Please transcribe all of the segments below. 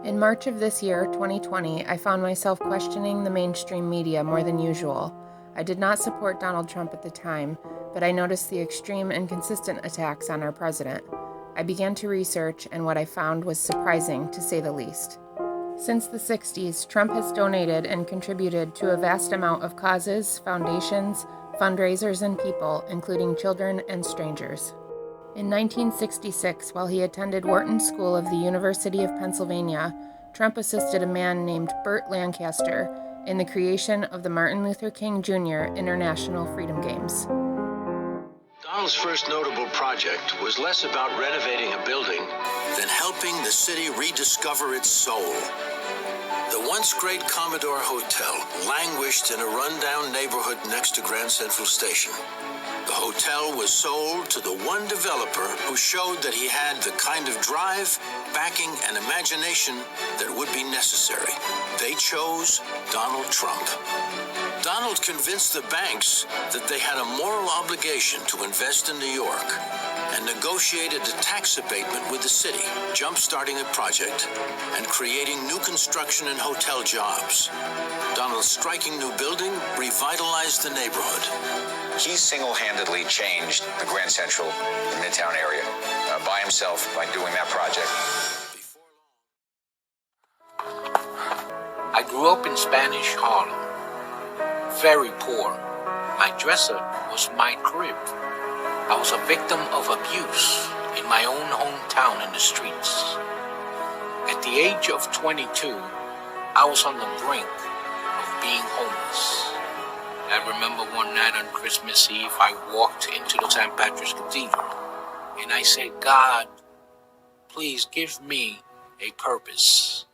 In March of this year, 2020, I found myself questioning the mainstream media more than usual. I did not support Donald Trump at the time, but I noticed the extreme and consistent attacks on our president. I began to research, and what I found was surprising, to say the least. Since the 60s, Trump has donated and contributed to a vast amount of causes, foundations, fundraisers, and people, including children and strangers. In 1966, while he attended Wharton School of the University of Pennsylvania, Trump assisted a man named Burt Lancaster in the creation of the Martin Luther King Jr. International Freedom Games. Donald's first notable project was less about renovating a building than helping the city rediscover its soul. The once great Commodore Hotel languished in a rundown neighborhood next to Grand Central Station. The hotel was sold to the one developer who showed that he had the kind of drive, backing, and imagination that would be necessary. They chose Donald Trump. Donald convinced the banks that they had a moral obligation to invest in New York and negotiated a tax abatement with the city, jump-starting a project and creating new construction and hotel jobs. Donald's striking new building revitalized the neighborhood. He single-handedly changed the Grand Central, the Midtown area, by himself, by doing that project. I grew up in Spanish Harlem, very poor. My dresser was my crib. I was a victim of abuse in my own hometown in the streets. At the age of 22, I was on the brink of being homeless. I remember one night on Christmas Eve, I walked into the St. Patrick's Cathedral, and I said, God, please give me a purpose.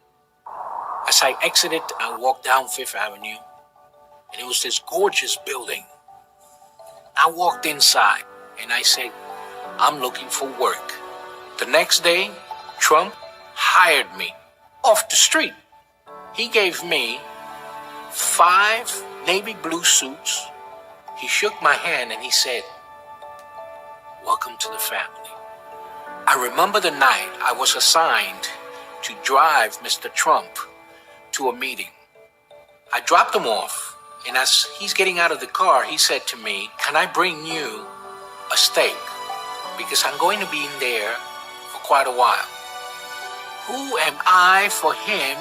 As I exited, I walked down Fifth Avenue, and it was this gorgeous building. I walked inside, and I said, I'm looking for work. The next day, Trump hired me off the street. He gave me 5 navy blue suits. He shook my hand and he said, welcome to the family. I remember the night I was assigned to drive Mr. Trump to a meeting. I dropped him off, and as he's getting out of the car, he said to me, can I bring you a steak? Because I'm going to be in there for quite a while. Who am I for him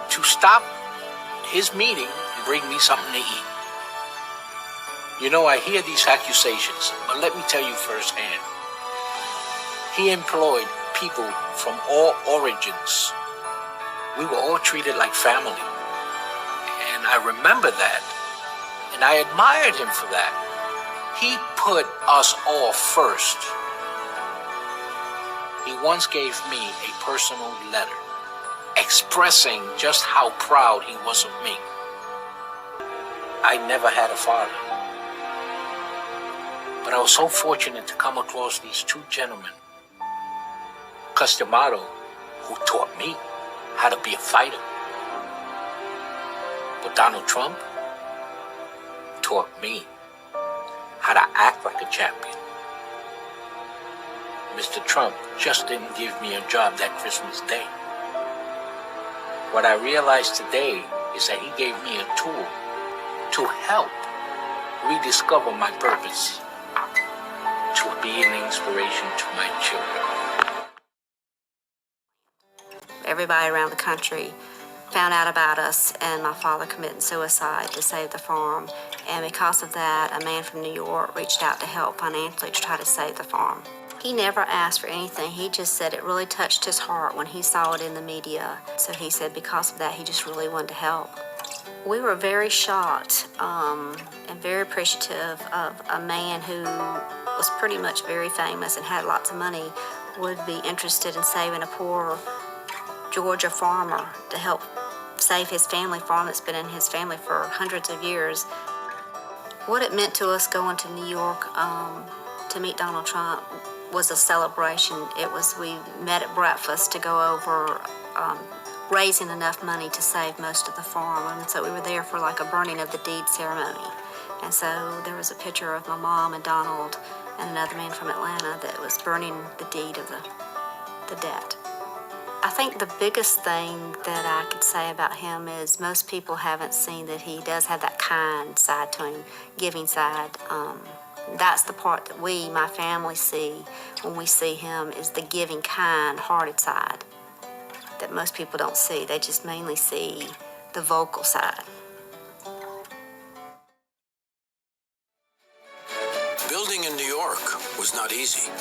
to stop his meeting and bring me something to eat? You know, I hear these accusations, but let me tell you firsthand. He employed people from all origins. We were all treated like family. And I remember that, and I admired him for that. He put us all first. He once gave me a personal letter expressing just how proud he was of me. I never had a father, but I was so fortunate to come across these 2 gentlemen, Customado, who taught me how to be a fighter. But Donald Trump taught me how to act like a champion. Mr. Trump just didn't give me a job that Christmas Day. What I realized today is that he gave me a tool to help rediscover my purpose, to be an inspiration to my children. Everybody around the country found out about us and my father committing suicide to save the farm. And because of that, a man from New York reached out to help financially to try to save the farm. He never asked for anything. He just said it really touched his heart when he saw it in the media. So he said because of that, he just really wanted to help. We were very shocked and very appreciative of a man who was pretty much very famous and had lots of money would be interested in saving a poor Georgia farmer to help save his family farm that's been in his family for hundreds of years. What it meant to us going to New York to meet Donald Trump was a celebration. We met at breakfast to go over raising enough money to save most of the farm. And so we were there for like a burning of the deed ceremony. And so there was a picture of my mom and Donald and another man from Atlanta that was burning the deed of the debt. I think the biggest thing that I could say about him is most people haven't seen that he does have that kind side to him, giving side. That's the part that we, my family, see when we see him is the giving, kind-hearted side that most people don't see. They just mainly see the vocal side. Building in New York was not easy,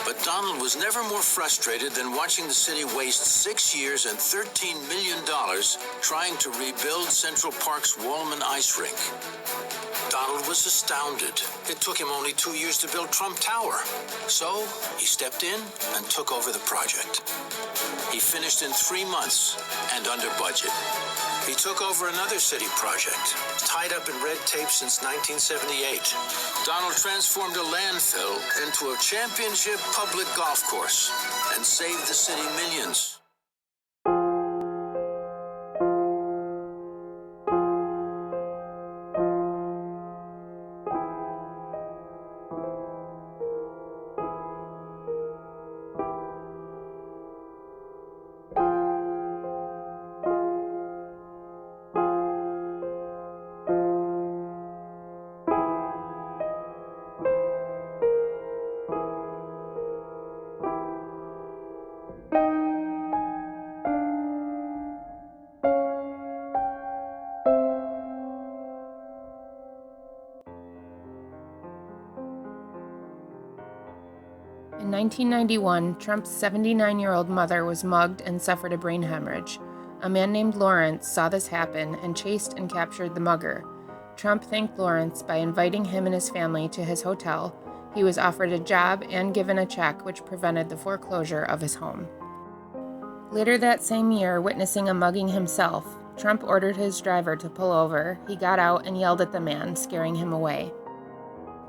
but Donald was never more frustrated than watching the city waste 6 years and $13 million trying to rebuild Central Park's Wallman Ice Rink. Donald was astounded. It took him only 2 years to build Trump Tower. So he stepped in and took over the project. He finished in 3 months and under budget. He took over another city project, tied up in red tape since 1978. Donald transformed a landfill into a championship public golf course and saved the city millions. In 1991, Trump's 79-year-old mother was mugged and suffered a brain hemorrhage. A man named Lawrence saw this happen and chased and captured the mugger. Trump thanked Lawrence by inviting him and his family to his hotel. He was offered a job and given a check which prevented the foreclosure of his home. Later that same year, witnessing a mugging himself, Trump ordered his driver to pull over. He got out and yelled at the man, scaring him away.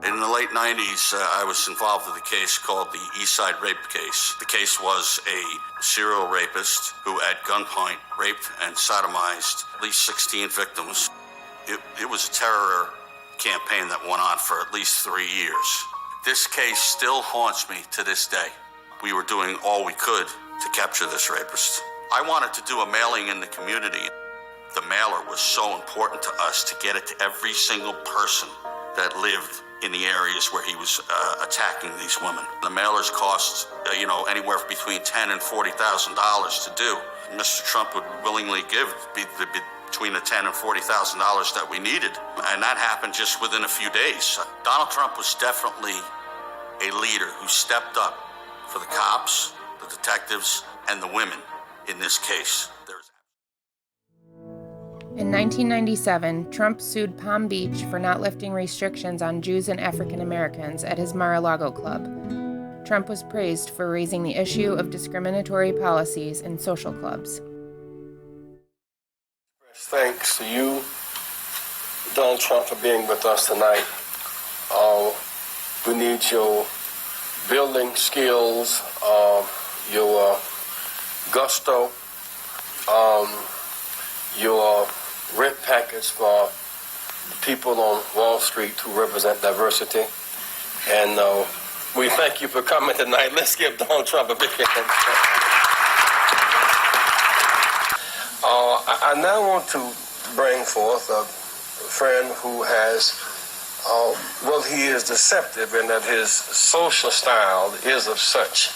In the late 90s, I was involved with a case called the East Side Rape case. The case was a serial rapist who at gunpoint raped and sodomized at least 16 victims. It was a terror campaign that went on for at least 3 years. This case still haunts me to this day. We were doing all we could to capture this rapist. I wanted to do a mailing in the community. The mailer was so important to us to get it to every single person that lived in the areas where he was attacking these women. The mailers cost, anywhere between $10,000 and $40,000 to do. Mr. Trump would willingly give between the $10,000 and $40,000 that we needed, and that happened just within a few days. Donald Trump was definitely a leader who stepped up for the cops, the detectives, and the women in this case. In 1997, Trump sued Palm Beach for not lifting restrictions on Jews and African Americans at his Mar-a-Lago club. Trump was praised for raising the issue of discriminatory policies in social clubs. Thanks to you, Donald Trump, for being with us tonight. We need your building skills, your gusto, your rent package for people on Wall Street who represent diversity. And we thank you for coming tonight. Let's give Donald Trump a big hand. I now want to bring forth a friend who has, he is deceptive in that his social style is of such.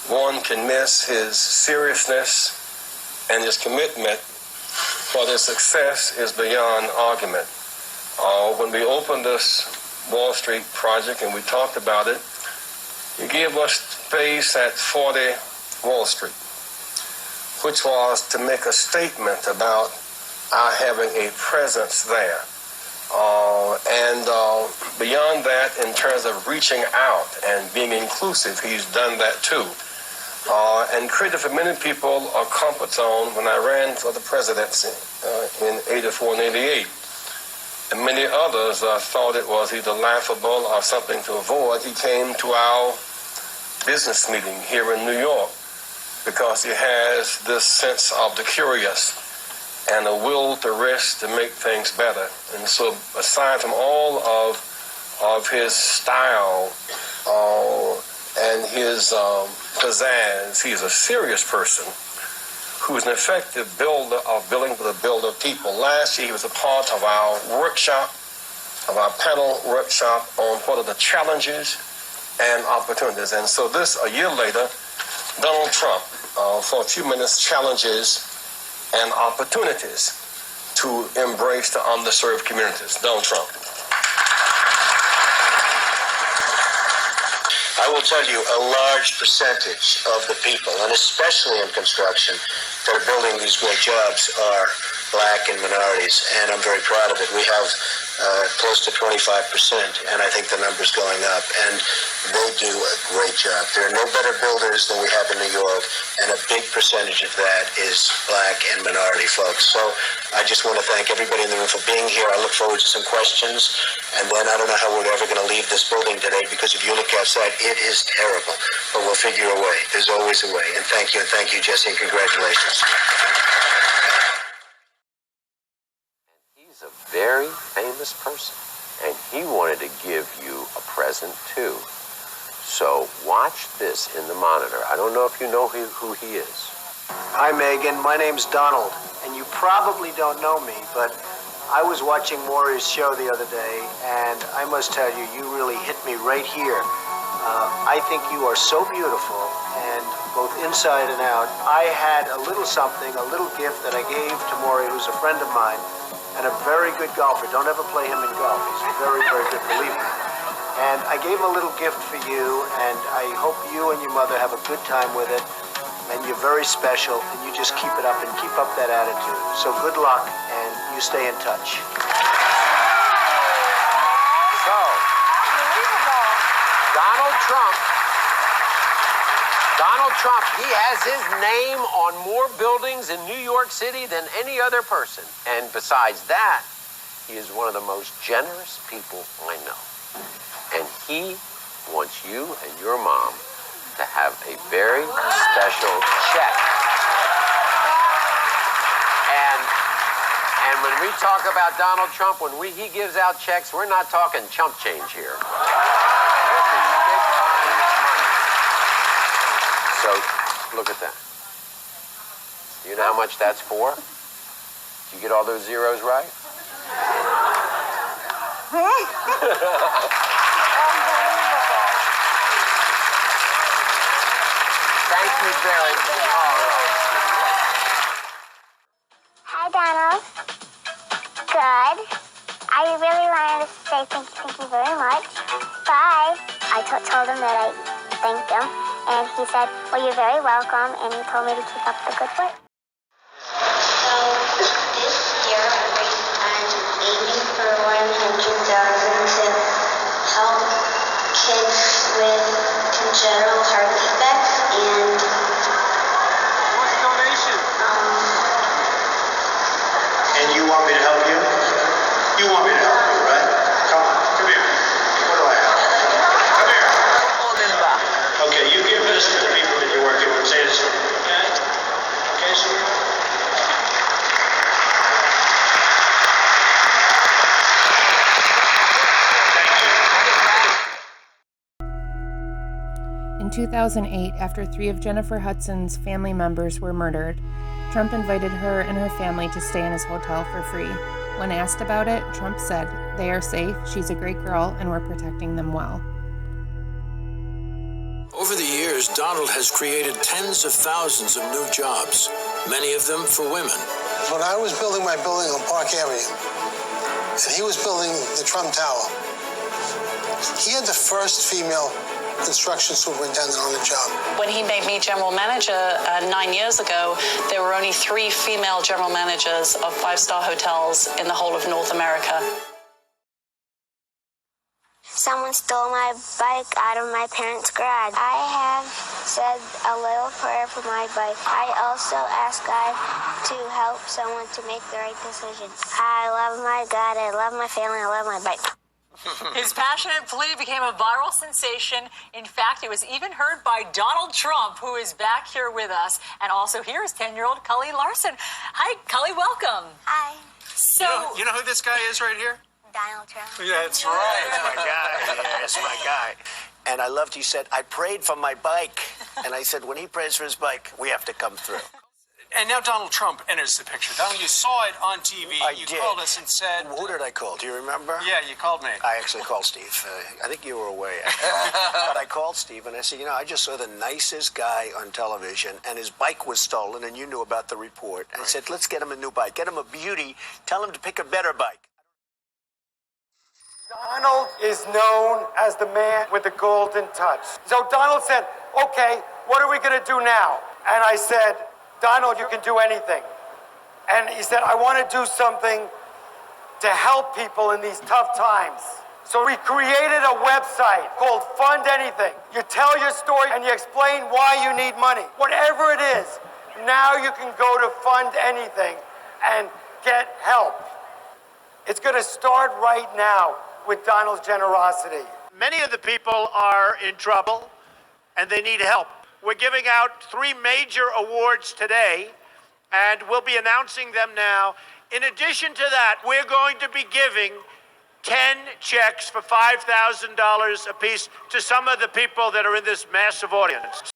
One can miss his seriousness and his commitment, for their success is beyond argument. When we opened this Wall Street project and we talked about it, he gave us space at 40 Wall Street, which was to make a statement about our having a presence there. And beyond that, in terms of reaching out and being inclusive, he's done that too. And created for many people a comfort zone when I ran for the presidency in 84 and 88. And many others thought it was either laughable or something to avoid. He came to our business meeting here in New York because he has this sense of the curious and a will to risk to make things better. And so aside from all of his style and his pizzazz, he's a serious person who is an effective builder of building for the builder people. Last year, he was a part of our workshop, of our panel workshop on what are the challenges and opportunities. And so this, a year later, Donald Trump, for a few minutes, challenges and opportunities to embrace the underserved communities. Donald Trump. I will tell you, a large percentage of the people, and especially in construction, that are building these great jobs are black and minorities, and I'm very proud of it. We have close to 25%, and I think the number's going up, and they do a great job. There are no better builders than we have in New York, and a big percentage of that is black and minority folks. So I just want to thank everybody in the room for being here. I look forward to some questions, and then I don't know how we're ever going to leave this building today, because if you look outside, it is terrible, but we'll figure a way. There's always a way, and thank you, Jesse, and congratulations. He's a very famous person, and he wanted to give you a present too. So watch this in the monitor. I don't know if you know who he is. Hi, Megan. My name's Donald, and you probably don't know me, but I was watching Maury's show the other day, and I must tell you, you really hit me right here. I think you are so beautiful, and both inside and out. I had a little something, a little gift that I gave to Maury, who's a friend of mine, and a very good golfer. Don't ever play him in golf. He's very, very good, believe me. And I gave him a little gift for you, and I hope you and your mother have a good time with it. And you're very special, and you just keep it up and keep up that attitude. So good luck, and you stay in touch. So, Donald Trump, he has his name on more buildings in New York City than any other person. And besides that, he is one of the most generous people I know. And he wants you and your mom to have a very special check. And when we talk about Donald Trump, when he gives out checks, we're not talking chump change here. So, look at that. Do you know how much that's for? Did you get all those zeros right? Thank you very much. Hi, Donald. Good. I really wanted to say thank you very much. Bye. I told him that I thanked him, and he said, well, you're very welcome, and he told me to keep up the good work. So this year, I'm aiming for 100,000 to help kids with congenital heart defects and donation. And you want me to help you? You want me to help you, right? Come on, come here. What do I have? Come here. Okay, you give this to the people that you're working with. Say this. Okay? Okay, sir? In 2008, after 3 of Jennifer Hudson's family members were murdered, Trump invited her and her family to stay in his hotel for free. When asked about it, Trump said, "They are safe, she's a great girl, and we're protecting them well." Over the years, Donald has created tens of thousands of new jobs, many of them for women. When I was building my building on Park Avenue, and he was building the Trump Tower, he had the first female construction superintendent on the job. When he made me general manager 9 years ago, there were only 3 female general managers of 5-star hotels in the whole of North America. Someone stole my bike out of my parents' garage. I have said a little prayer for my bike. I also ask God to help someone to make the right decision. I love my God, I love my family, I love my bike. His passionate plea became a viral sensation. In fact, it was even heard by Donald Trump, who is back here with us. And also here is 10-year-old Cully Larson. Hi, Cully, welcome. Hi. So, You know who this guy is right here? Donald Trump. Yeah, that's right. That's my guy. Yeah, that's my guy. And I loved, he said, I prayed for my bike. And I said, when he prays for his bike, we have to come through. And now Donald Trump enters the picture. Donald, you saw it on TV. You called us and said... Who did I call? Do you remember? Yeah, you called me. I actually called Steve. I think you were away. But I called Steve and I said, I just saw the nicest guy on television and his bike was stolen and you knew about the report. And I said, let's get him a new bike. Get him a beauty. Tell him to pick a better bike. Donald is known as the man with the golden touch. So Donald said, okay, what are we going to do now? And I said, Donald, you can do anything. And he said, I want to do something to help people in these tough times. So we created a website called Fund Anything. You tell your story and you explain why you need money. Whatever it is, now you can go to Fund Anything and get help. It's going to start right now with Donald's generosity. Many of the people are in trouble and they need help. We're giving out 3 major awards today, and we'll be announcing them now. In addition to that, we're going to be giving 10 checks for $5,000 apiece to some of the people that are in this massive audience.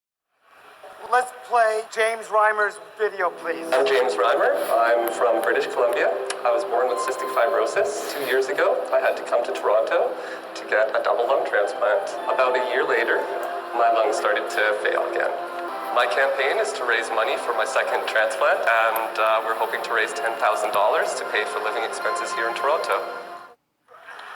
Let's play James Reimer's video, please. I'm James Reimer. I'm from British Columbia. I was born with cystic fibrosis. 2 years ago, I had to come to Toronto to get a double lung transplant. About a year later, my lungs started to fail again. My campaign is to raise money for my second transplant, and we're hoping to raise $10,000 to pay for living expenses here in Toronto.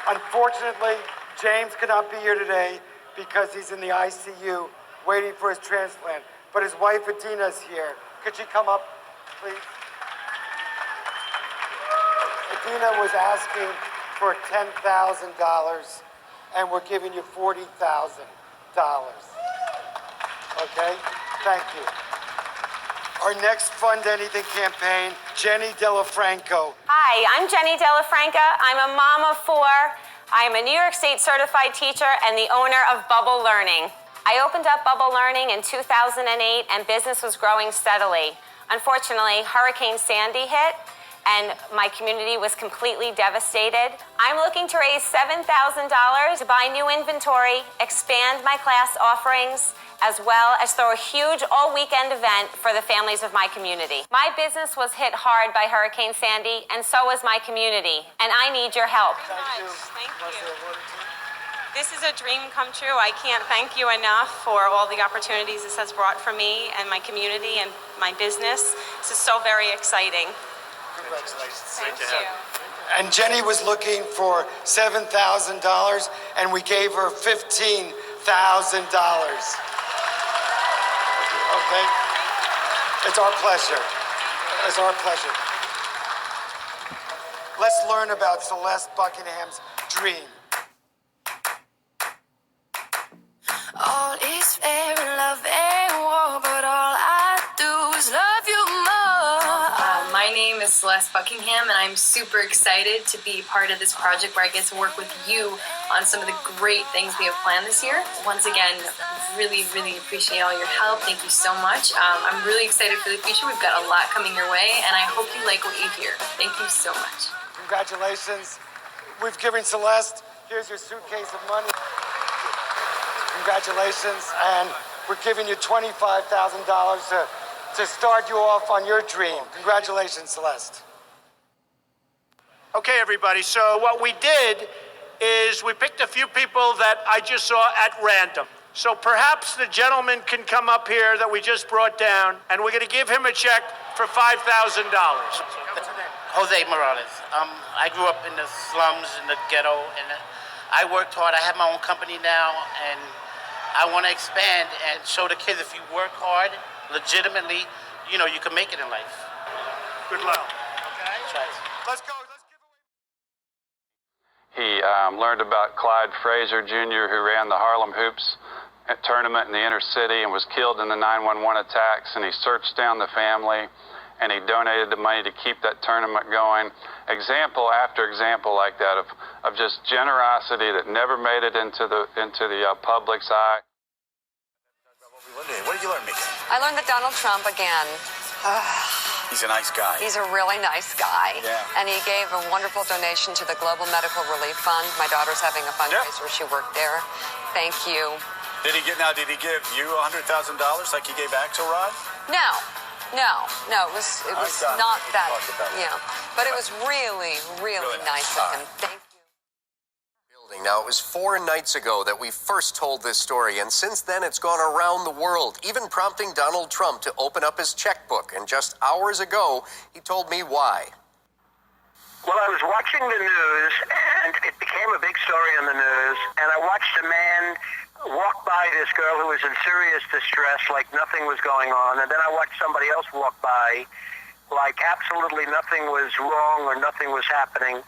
Unfortunately, James could not be here today because he's in the ICU waiting for his transplant. But his wife, Adina, is here. Could she come up, please? Adina was asking for $10,000, and we're giving you $40,000. Okay? Thank you. Our next Fund Anything campaign, Jenny Delafranco. Hi, I'm Jenny Delafranca. I'm a mom of 4. I'm a New York State certified teacher and the owner of Bubble Learning. I opened up Bubble Learning in 2008 and business was growing steadily. Unfortunately, Hurricane Sandy hit and my community was completely devastated. I'm looking to raise $7,000 to buy new inventory, expand my class offerings, as well as throw a huge all-weekend event for the families of my community. My business was hit hard by Hurricane Sandy, and so was my community, and I need your help. Thank you. This is a dream come true. I can't thank you enough for all the opportunities this has brought for me and my community and my business. This is so very exciting. Congratulations. Thank you. And Jenny was looking for $7,000, and we gave her $15,000. Okay? It's our pleasure. It's our pleasure. Let's learn about Celeste Buckingham's dream. All is fair in love and war, but all I do is love you more. My name is Celeste Buckingham, and I'm super excited to be part of this project where I get to work with you on some of the great things we have planned this year. Once again, really, really appreciate all your help. Thank you so much. I'm really excited for the future. We've got a lot coming your way, and I hope you like what you hear. Thank you so much. Congratulations. We've given Celeste, here's your suitcase of money. Congratulations, and we're giving you $25,000 to start you off on your dream. Congratulations, Celeste. Okay, everybody, so what we did is we picked a few people that I just saw at random. So perhaps the gentleman can come up here that we just brought down, and we're gonna give him a check for $5,000. Jose Morales. I grew up in the slums, in the ghetto, and I worked hard. I have my own company now, and I want to expand and show the kids if you work hard, legitimately, you can make it in life. Good luck. Okay? Let's go. He learned about Clyde Frazier Jr., who ran the Harlem Hoops tournament in the inner city and was killed in the 9/11 attacks, and he searched down the family, and he donated the money to keep that tournament going. Example after example like that of just generosity that never made it into the public's eye. What did you learn, Mika? I learned that Donald Trump, again, He's a nice guy. he's a really nice guy. Yeah. And he gave a wonderful donation to the Global Medical Relief Fund. My daughter's having a fundraiser. She worked there. Thank you. Did he give you $100,000 like he gave Axelrod? No. No, it was not that. Yeah, but it was really, really nice of him. Thank you. Now, it was 4 nights ago that we first told this story, and since then it's gone around the world, even prompting Donald Trump to open up his checkbook. And just hours ago, he told me why. Well, I was watching the news, and it became a big story on the news, and I watched a man walk by this girl who was in serious distress, like nothing was going on, and then I watched somebody else walk by, like absolutely nothing was wrong or nothing was happening.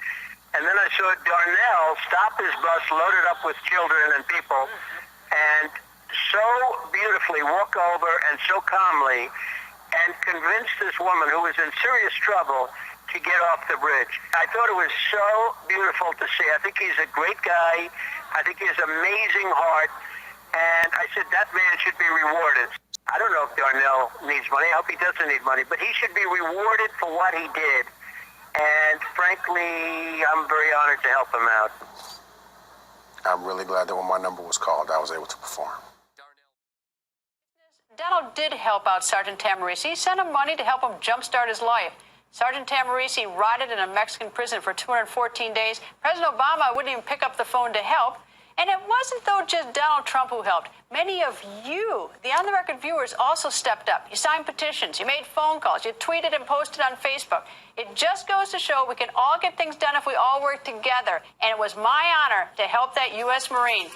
And then I saw Darnell stop his bus loaded up with children and people and so beautifully walk over and so calmly and convince this woman who was in serious trouble to get off the bridge. I thought it was so beautiful to see. I think he's a great guy. I think he has an amazing heart. And I said, that man should be rewarded. I don't know if Darnell needs money. I hope he doesn't need money. But he should be rewarded for what he did. And frankly, I'm very honored to help him out. I'm really glad that when my number was called, I was able to perform. Donald did help out Sergeant Tamarisi. He sent him money to help him jumpstart his life. Sergeant Tamarisi rotted in a Mexican prison for 214 days. President Obama wouldn't even pick up the phone to help. And it wasn't, though, just Donald Trump who helped. Many of you, the on-the-record viewers, also stepped up. You signed petitions, you made phone calls, you tweeted and posted on Facebook. It just goes to show we can all get things done if we all work together. And it was my honor to help that U.S. Marine.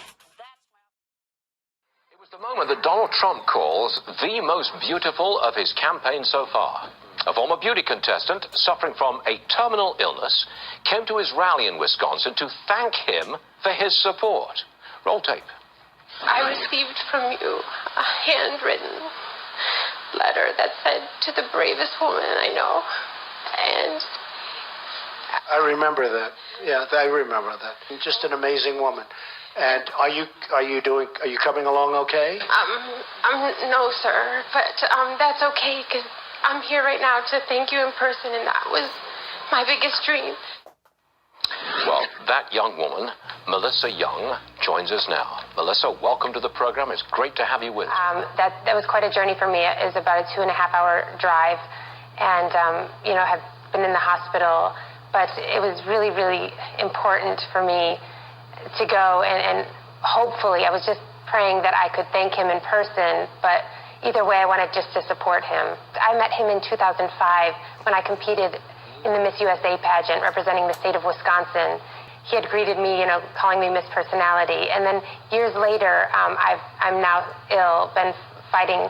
It was the moment that Donald Trump calls the most beautiful of his campaign so far. A former beauty contestant suffering from a terminal illness came to his rally in Wisconsin to thank him for his support. Roll tape. I received from you a handwritten letter that said, "To the bravest woman I know." And I remember that. Yeah, I remember that. Just an amazing woman. And are you coming along okay? No, sir, but that's okay, because I'm here right now to thank you in person, and that was my biggest dream. Well, that young woman, Melissa Young, joins us now. Melissa, welcome to the program. It's great to have you with us. That was quite a journey for me. It was about a 2.5-hour drive, and have been in the hospital. But it was really, really important for me to go, and hopefully, I was just praying that I could thank him in person. But either way, I wanted just to support him. I met him in 2005 when I competed in the Miss USA pageant representing the state of Wisconsin. He had greeted me, calling me Miss Personality. And then years later, I'm now ill, been fighting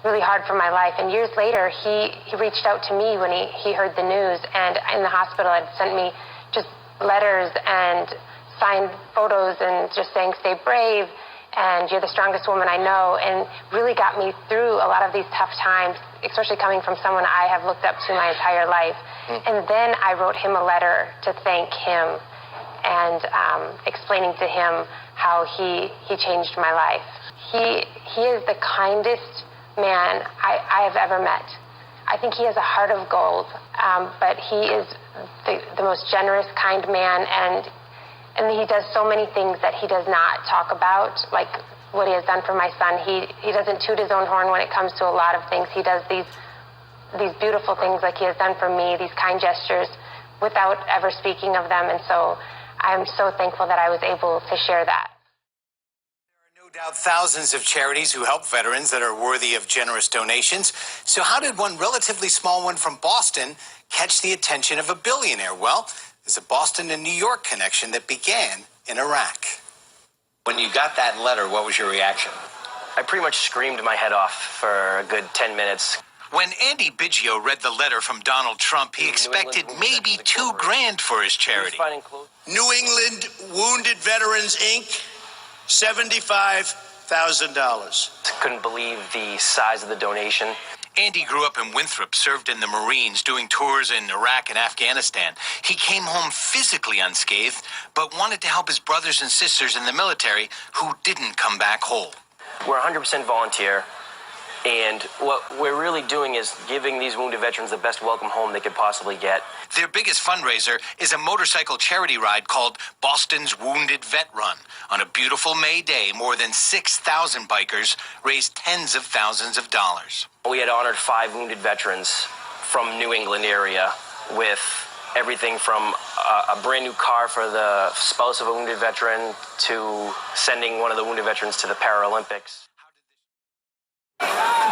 really hard for my life. And years later, he reached out to me when he heard the news. And in the hospital, had sent me just letters and signed photos and just saying, "Stay brave, and you're the strongest woman I know," and really got me through a lot of these tough times, especially coming from someone I have looked up to my entire life. And then I wrote him a letter to thank him and explaining to him how he changed my life. He is the kindest man I have ever met. I think he has a heart of gold, but he is the most generous, kind man, and he does so many things that he does not talk about, like what he has done for my son. He doesn't toot his own horn when it comes to a lot of things. He does these beautiful things like he has done for me, these kind gestures, without ever speaking of them. And so I'm so thankful that I was able to share that. No doubt thousands of charities who help veterans that are worthy of generous donations. So how did one relatively small one from Boston catch the attention of a billionaire? Well, there's a Boston and New York connection that began in Iraq. When you got that letter, what was your reaction? I pretty much screamed my head off for a good 10 minutes. When Andy Biggio read the letter from Donald Trump, he expected maybe $2,000 for his charity. New England Wounded Veterans, Inc., $75,000. Couldn't believe the size of the donation. Andy grew up in Winthrop, served in the Marines, doing tours in Iraq and Afghanistan. He came home physically unscathed, but wanted to help his brothers and sisters in the military who didn't come back whole. We're 100% volunteer. And what we're really doing is giving these wounded veterans the best welcome home they could possibly get. Their biggest fundraiser is a motorcycle charity ride called Boston's Wounded Vet Run. On a beautiful May day, more than 6,000 bikers raised tens of thousands of dollars. We had honored 5 wounded veterans from New England area with everything from a brand new car for the spouse of a wounded veteran to sending one of the wounded veterans to the Paralympics.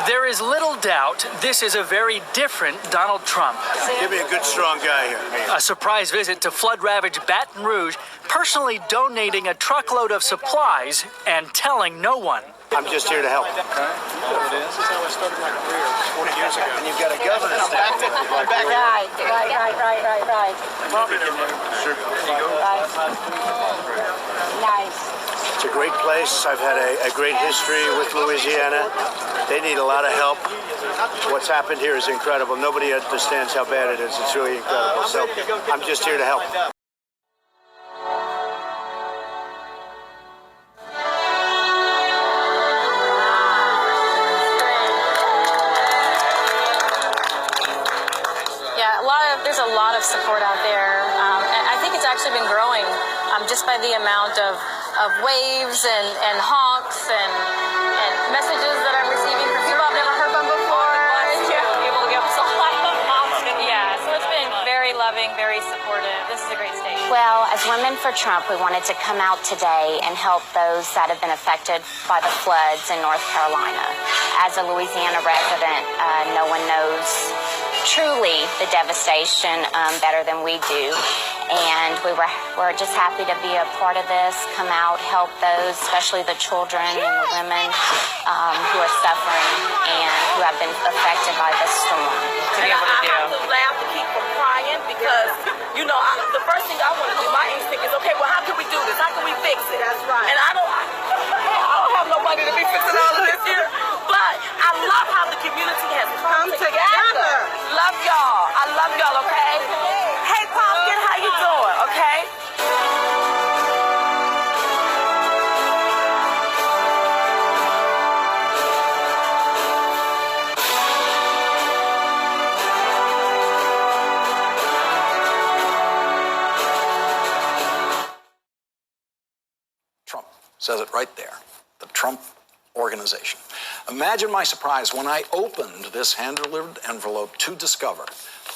There is little doubt this is a very different Donald Trump. Give me a good, strong guy here. A surprise visit to flood-ravaged Baton Rouge, personally donating a truckload of supplies and telling no one. I'm just here to help. Okay. You know what it is? This is how I started my career 40 years ago. And you've got a governor staff. Right. Come on, sure. Nice. It's a great place. I've had a great history with Louisiana. They need a lot of help. What's happened here is incredible. Nobody understands how bad it is. It's really incredible. So I'm just here to help. There's a lot of support out there. And I think it's actually been growing just by the amount of waves and honks and messages that I'm receiving from people I've never heard from before. Able to give us a lot of honks. Yeah, so it's been very loving, very supportive. This is a great station. Well, as Women for Trump, we wanted to come out today and help those that have been affected by the floods in North Carolina. As a Louisiana resident, no one knows truly the devastation better than we do, and we're just happy to be a part of this, come out, help those, especially the children and the women who are suffering and who have been affected by this storm. And I have to laugh to keep from crying because, you know, the first thing I want to do, my instinct is, okay, well, how can we do this? How can we fix it? That's right. And I don't have no money to be fixing all of this here, but I love how the community has come together. Love y'all. I love y'all, okay? Hey, Pumpkin, how you doing, okay? Trump says it right there. The Trump Organization. Imagine my surprise when I opened this hand-delivered envelope to discover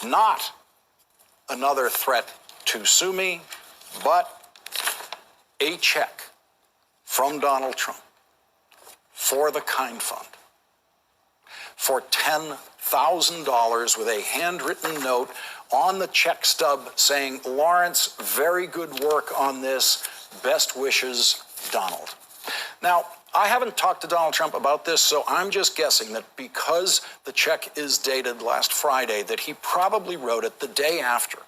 not another threat to sue me, but a check from Donald Trump for the Kind Fund for $10,000 with a handwritten note on the check stub saying, "Lawrence, very good work on this. Best wishes, Donald." Now, I haven't talked to Donald Trump about this, so I'm just guessing that because the check is dated last Friday, that he probably wrote it the day after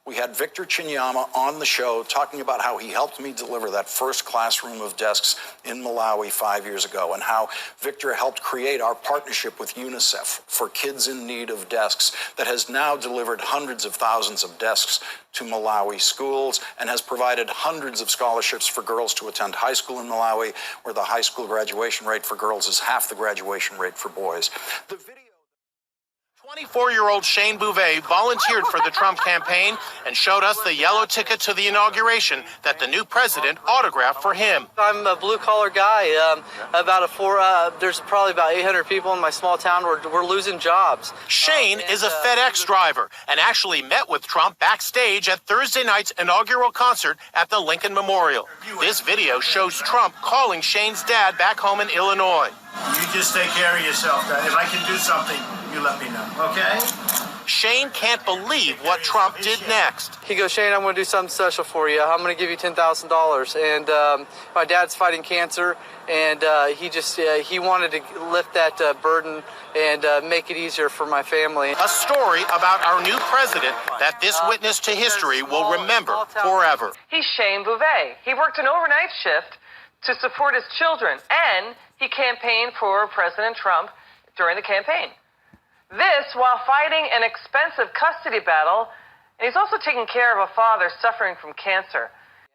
we had Victor Chinyama on the show talking about how he helped me deliver that first classroom of desks in Malawi 5 years ago, and how Victor helped create our partnership with UNICEF for kids in need of desks that has now delivered hundreds of thousands of desks to Malawi schools and has provided hundreds of scholarships for girls to attend high school in Malawi, where the high school graduation rate for girls is half the graduation rate for boys. 24-year-old Shane Bouvet volunteered for the Trump campaign and showed us the yellow ticket to the inauguration that the new president autographed for him. I'm a blue-collar guy. There's probably about 800 people in my small town. We're losing jobs. Shane is a FedEx driver and actually met with Trump backstage at Thursday night's inaugural concert at the Lincoln Memorial. This video shows Trump calling Shane's dad back home in Illinois. You just take care of yourself, guys. If I can do something, you let me know, okay? Shane can't believe what Trump did next. He goes, "Shane, I'm going to do something special for you. I'm going to give you $10,000. And my dad's fighting cancer, and he wanted to lift that burden and make it easier for my family." A story about our new president that this witness to history will remember forever. He's Shane Bouvet. He worked an overnight shift to support his children, and he campaigned for President Trump during the campaign. This while fighting an expensive custody battle, and he's also taking care of a father suffering from cancer.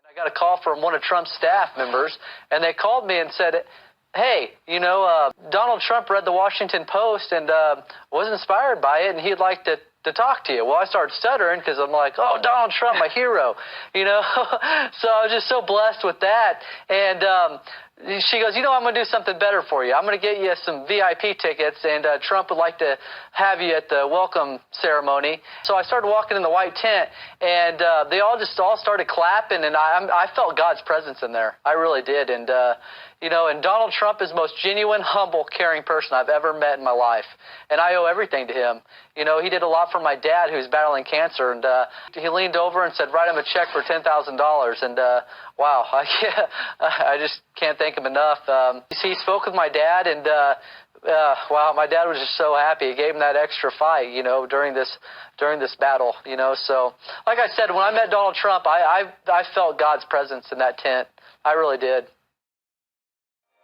I got a call from one of Trump's staff members, and they called me and said, hey, Donald Trump read the Washington Post and was inspired by it, and he'd like to talk to you. Well, I started stuttering because I'm like, oh, Donald Trump, my hero, So I was just so blessed with that. And she goes, I'm going to do something better for you. I'm going to get you some VIP tickets, and Trump would like to have you at the welcome ceremony. So I started walking in the white tent, and they all started clapping, and I felt God's presence in there. I really did. And and Donald Trump is the most genuine, humble, caring person I've ever met in my life. And I owe everything to him. He did a lot for my dad, who's battling cancer. And he leaned over and said, write him a check for $10,000. And wow, I just can't thank him enough. He spoke with my dad, and wow, my dad was just so happy. He gave him that extra fight, during this battle, So, like I said, when I met Donald Trump, I felt God's presence in that tent. I really did.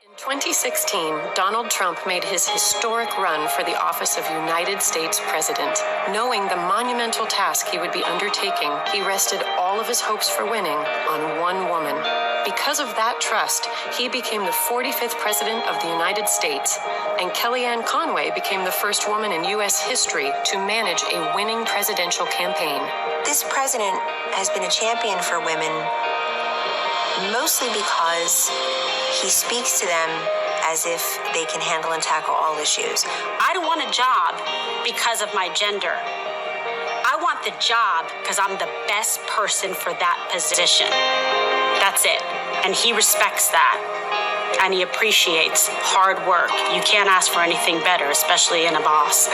In 2016, Donald Trump made his historic run for the office of United States President. Knowing the monumental task he would be undertaking, he rested all of his hopes for winning on one woman. Because of that trust, he became the 45th President of the United States, and Kellyanne Conway became the first woman in U.S. history to manage a winning presidential campaign. This president has been a champion for women, mostly because he speaks to them as if they can handle and tackle all issues. I don't want a job because of my gender. I want the job because I'm the best person for that position. That's it. And he respects that. And he appreciates hard work. You can't ask for anything better, especially in a boss.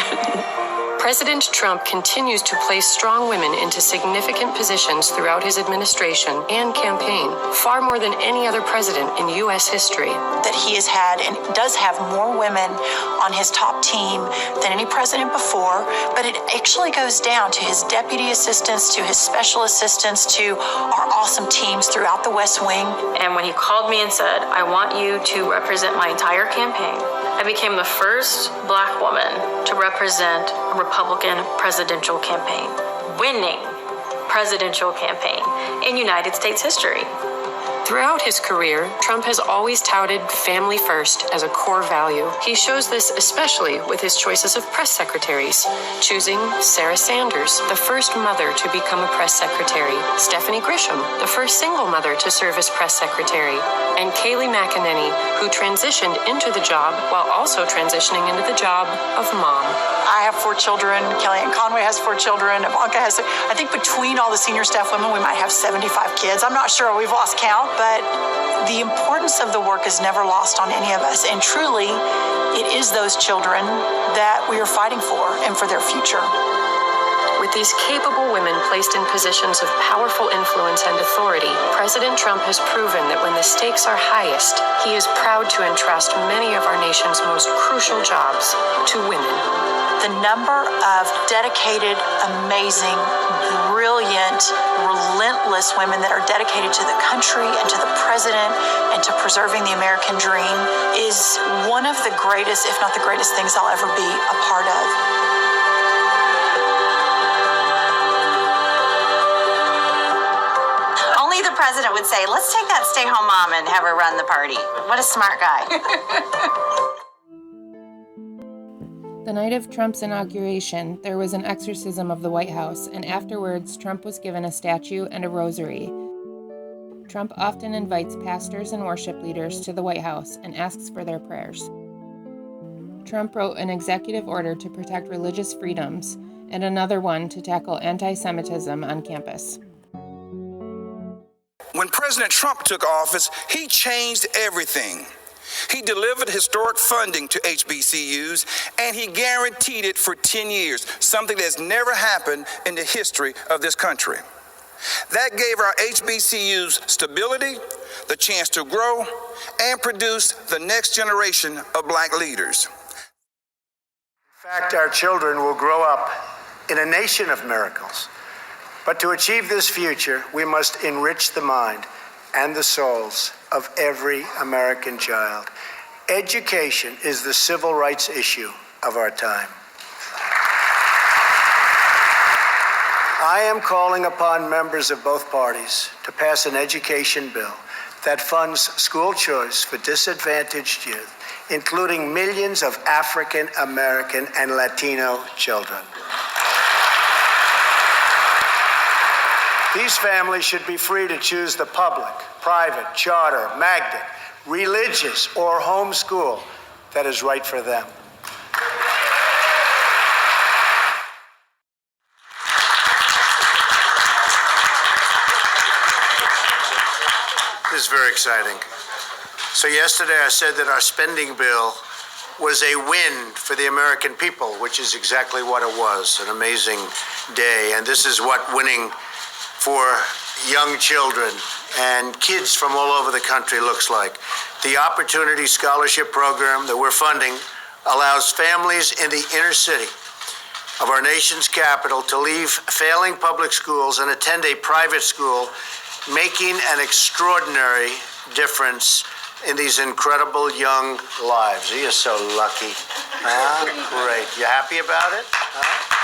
President Trump continues to place strong women into significant positions throughout his administration and campaign, far more than any other president in U.S. history. That he has had and does have more women on his top team than any president before, but it actually goes down to his deputy assistants, to his special assistants, to our awesome teams throughout the West Wing. And when he called me and said, I want you to represent my entire campaign, I became the first Black woman to represent a Republican presidential campaign, winning presidential campaign in United States history. Throughout his career, Trump has always touted family first as a core value. He shows this especially with his choices of press secretaries, choosing Sarah Sanders, the first mother to become a press secretary, Stephanie Grisham, the first single mother to serve as press secretary, and Kayleigh McEnany, who transitioned into the job while also transitioning into the job of mom. I have 4 children. Kellyanne Conway has 4 children. Ivanka has, I think between all the senior staff women, we might have 75 kids. I'm not sure. We've lost count, but the importance of the work is never lost on any of us. And truly, it is those children that we are fighting for and for their future. With these capable women placed in positions of powerful influence and authority, President Trump has proven that when the stakes are highest, he is proud to entrust many of our nation's most crucial jobs to women. The number of dedicated, amazing, brilliant, relentless women that are dedicated to the country and to the president and to preserving the American dream is one of the greatest, if not the greatest things I'll ever be a part of. Only the president would say, let's take that stay-home mom and have her run the party. What a smart guy. The night of Trump's inauguration, there was an exorcism of the White House, and afterwards, Trump was given a statue and a rosary. Trump often invites pastors and worship leaders to the White House and asks for their prayers. Trump wrote an executive order to protect religious freedoms and another one to tackle anti-Semitism on campus. When President Trump took office, he changed everything. He delivered historic funding to HBCUs, and he guaranteed it for 10 years, something that's never happened in the history of this country. That gave our HBCUs stability, the chance to grow, and produce the next generation of Black leaders. In fact, our children will grow up in a nation of miracles. But to achieve this future, we must enrich the mind and the souls of every American child. Education is the civil rights issue of our time. I am calling upon members of both parties to pass an education bill that funds school choice for disadvantaged youth, including millions of African American and Latino children. These families should be free to choose the public, private, charter, magnet, religious, or homeschool that is right for them. This is very exciting. So yesterday I said that our spending bill was a win for the American people, which is exactly what it was, an amazing day. And this is what winning for young children and kids from all over the country looks like. The Opportunity Scholarship Program that we're funding allows families in the inner city of our nation's capital to leave failing public schools and attend a private school, making an extraordinary difference in these incredible young lives. You're so lucky. Huh? Great. You happy about it? Huh?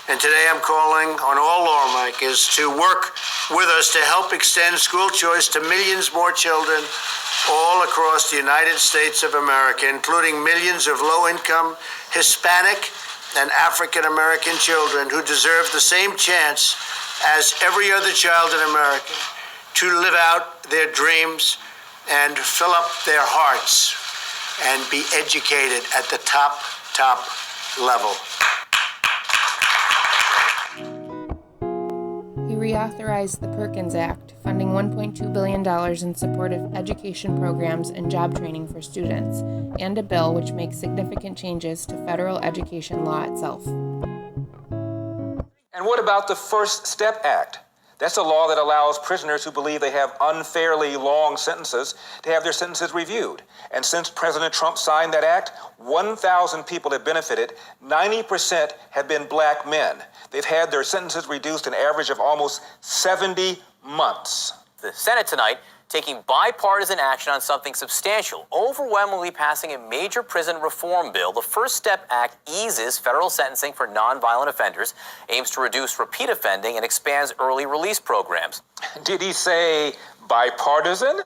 And today I'm calling on all lawmakers to work with us to help extend school choice to millions more children all across the United States of America, including millions of low-income Hispanic and African American children who deserve the same chance as every other child in America to live out their dreams and fill up their hearts and be educated at the top level. He reauthorized the Perkins Act, funding $1.2 billion in support of education programs and job training for students, and a bill which makes significant changes to federal education law itself. And what about the First Step Act? That's a law that allows prisoners who believe they have unfairly long sentences to have their sentences reviewed. And since President Trump signed that act, 1,000 people have benefited. 90% have been black men. They've had their sentences reduced an average of almost 70 months. The Senate tonight taking bipartisan action on something substantial, overwhelmingly passing a major prison reform bill. The First Step Act eases federal sentencing for nonviolent offenders, aims to reduce repeat offending, and expands early release programs. Did he say bipartisan?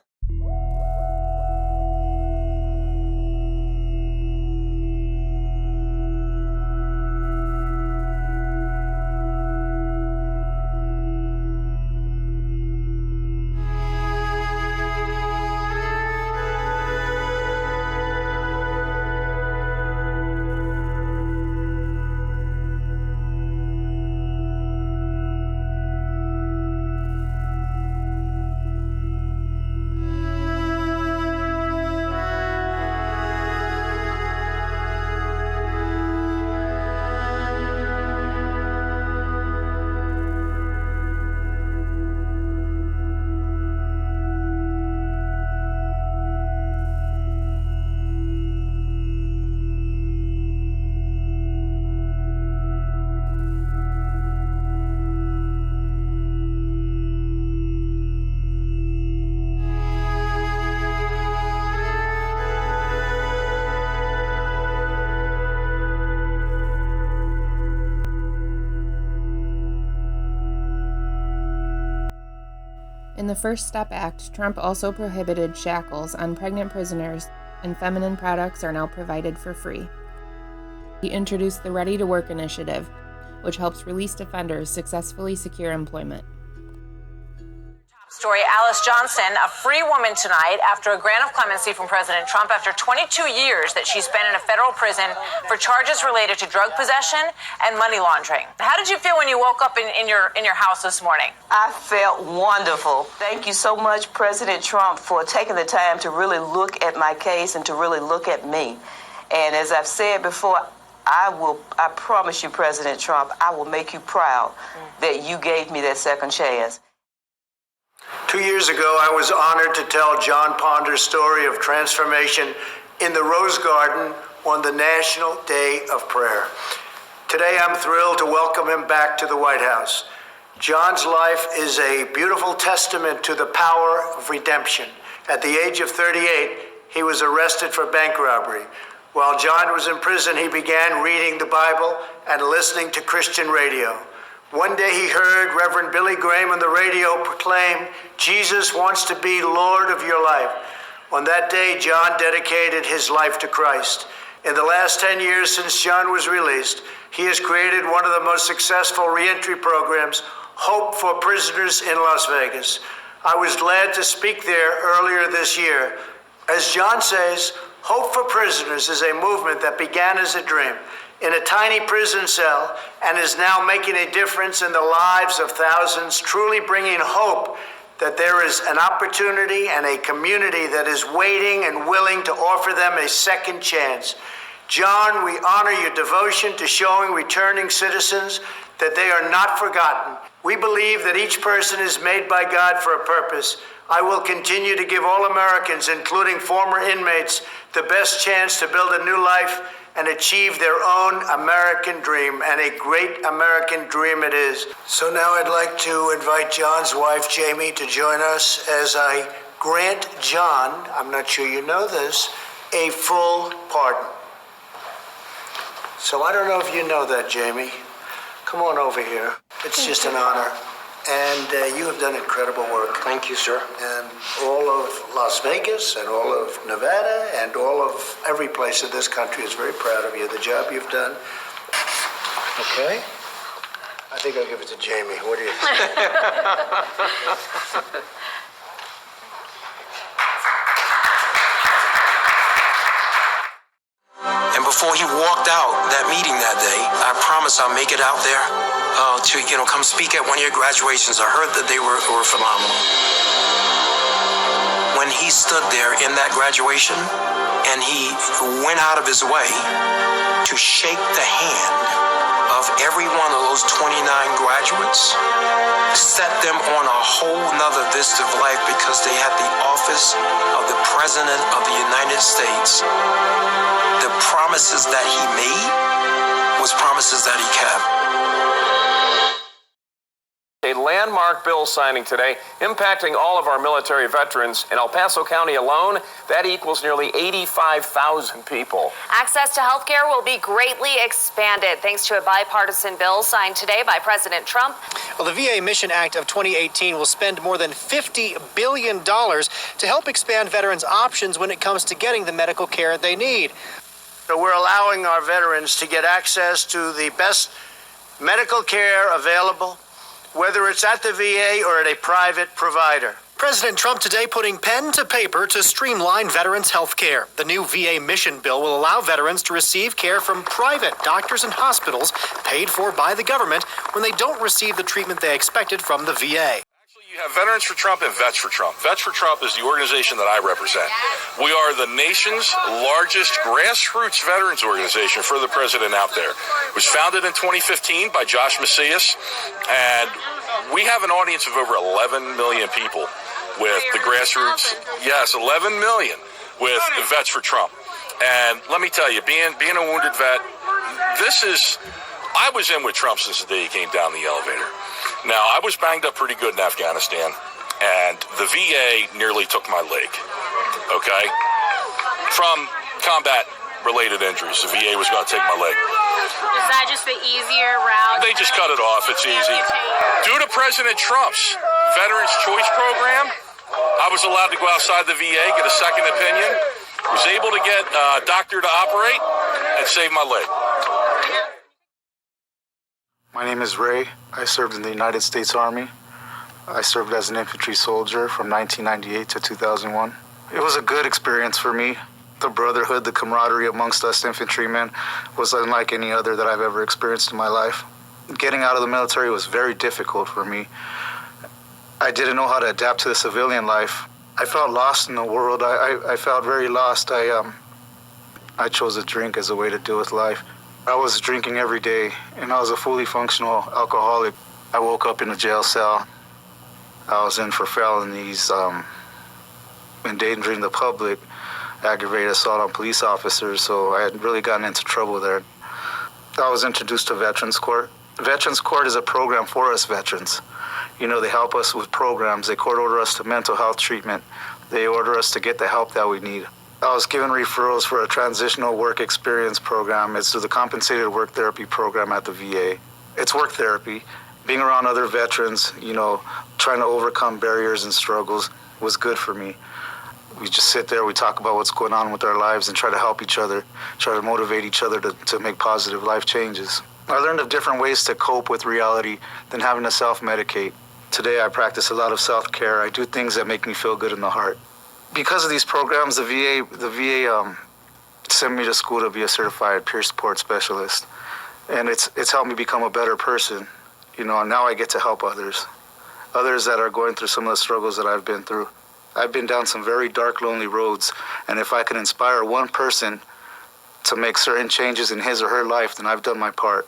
In the First Step Act, Trump also prohibited shackles on pregnant prisoners, and feminine products are now provided for free. He introduced the Ready to Work initiative, which helps released offenders successfully secure employment. Story, Alice Johnson, a free woman tonight after a grant of clemency from President Trump after 22 years that she spent in a federal prison for charges related to drug possession and money laundering. How did you feel when you woke up in your house this morning? I felt wonderful. Thank you so much, President Trump, for taking the time to really look at my case and to really look at me. And as I've said before, I promise you, President Trump, I will make you proud that you gave me that second chance. 2 years ago, I was honored to tell John Ponder's story of transformation in the Rose Garden on the National Day of Prayer. Today, I'm thrilled to welcome him back to the White House. John's life is a beautiful testament to the power of redemption. At the age of 38, he was arrested for bank robbery. While John was in prison, he began reading the Bible and listening to Christian radio. One day he heard Reverend Billy Graham on the radio proclaim, "Jesus wants to be Lord of your life." On that day, John dedicated his life to Christ. In the last 10 years since John was released, he has created one of the most successful reentry programs, Hope for Prisoners in Las Vegas. I was led to speak there earlier this year. As John says, Hope for Prisoners is a movement that began as a dream in a tiny prison cell and is now making a difference in the lives of thousands, truly bringing hope that there is an opportunity and a community that is waiting and willing to offer them a second chance. John, we honor your devotion to showing returning citizens that they are not forgotten. We believe that each person is made by God for a purpose. I will continue to give all Americans, including former inmates, the best chance to build a new life and achieve their own American dream, and a great American dream it is. So now I'd like to invite John's wife, Jamie, to join us as I grant John, I'm not sure you know this, a full pardon. So I don't know if you know that, Jamie. Come on over here. It's just an honor. And you have done incredible work. Thank you, sir. And all of Las Vegas and all of Nevada and all of every place in this country is very proud of you, the job you've done. Okay. I think I'll give it to Jamie. What do you think? And before he walked out that meeting that day, I promised I'll make it out there to come speak at one of your graduations. I heard that they were phenomenal. When he stood there in that graduation and he went out of his way to shake the hand of every one of those 29 graduates, set them on a whole nother vista of life because they had the office of the President of the United States. The promises that he made was promises that he kept. A landmark bill signing today impacting all of our military veterans. In El Paso County alone, that equals nearly 85,000 people. Access to health care will be greatly expanded thanks to a bipartisan bill signed today by President Trump. Well, the VA Mission Act of 2018 will spend more than $50 billion to help expand veterans' options when it comes to getting the medical care they need. So we're allowing our veterans to get access to the best medical care available, whether it's at the VA or at a private provider. President Trump today putting pen to paper to streamline veterans' health care. The new VA Mission Bill will allow veterans to receive care from private doctors and hospitals paid for by the government when they don't receive the treatment they expected from the VA. You have Veterans for Trump and Vets for Trump. Vets for Trump is the organization that I represent. We are the nation's largest grassroots veterans organization for the president out there. It was founded in 2015 by Josh Macias, and we have an audience of over 11 million people with the grassroots. Yes, 11 million with Vets for Trump. And let me tell you, being a wounded vet, I was in with Trump since the day he came down the elevator. Now, I was banged up pretty good in Afghanistan, and the VA nearly took my leg, okay? From combat-related injuries, the VA was going to take my leg. Is that just the easier route? They just cut it off. It's easy. Due to President Trump's Veterans Choice Program, I was allowed to go outside the VA, get a second opinion, was able to get a doctor to operate, and save my leg. My name is Ray. I served in the United States Army. I served as an infantry soldier from 1998 to 2001. It was a good experience for me. The brotherhood, the camaraderie amongst us infantrymen was unlike any other that I've ever experienced in my life. Getting out of the military was very difficult for me. I didn't know how to adapt to the civilian life. I felt lost in the world. I felt very lost. I chose a drink as a way to deal with life. I was drinking every day, and I was a fully functional alcoholic. I woke up in a jail cell. I was in for felonies, endangering the public, aggravated assault on police officers, so I had really gotten into trouble there. I was introduced to Veterans Court. Veterans Court is a program for us veterans. You know, they help us with programs. They court order us to mental health treatment. They order us to get the help that we need. I was given referrals for a transitional work experience program. It's the compensated work therapy program at the VA. It's work therapy. Being around other veterans, trying to overcome barriers and struggles was good for me. We just sit there, we talk about what's going on with our lives and try to help each other, try to motivate each other to make positive life changes. I learned of different ways to cope with reality than having to self-medicate. Today I practice a lot of self-care. I do things that make me feel good in the heart. Because of these programs, the VA sent me to school to be a certified peer support specialist. And it's helped me become a better person. And now I get to help others that are going through some of the struggles that I've been through. I've been down some very dark, lonely roads, and if I can inspire one person to make certain changes in his or her life, then I've done my part.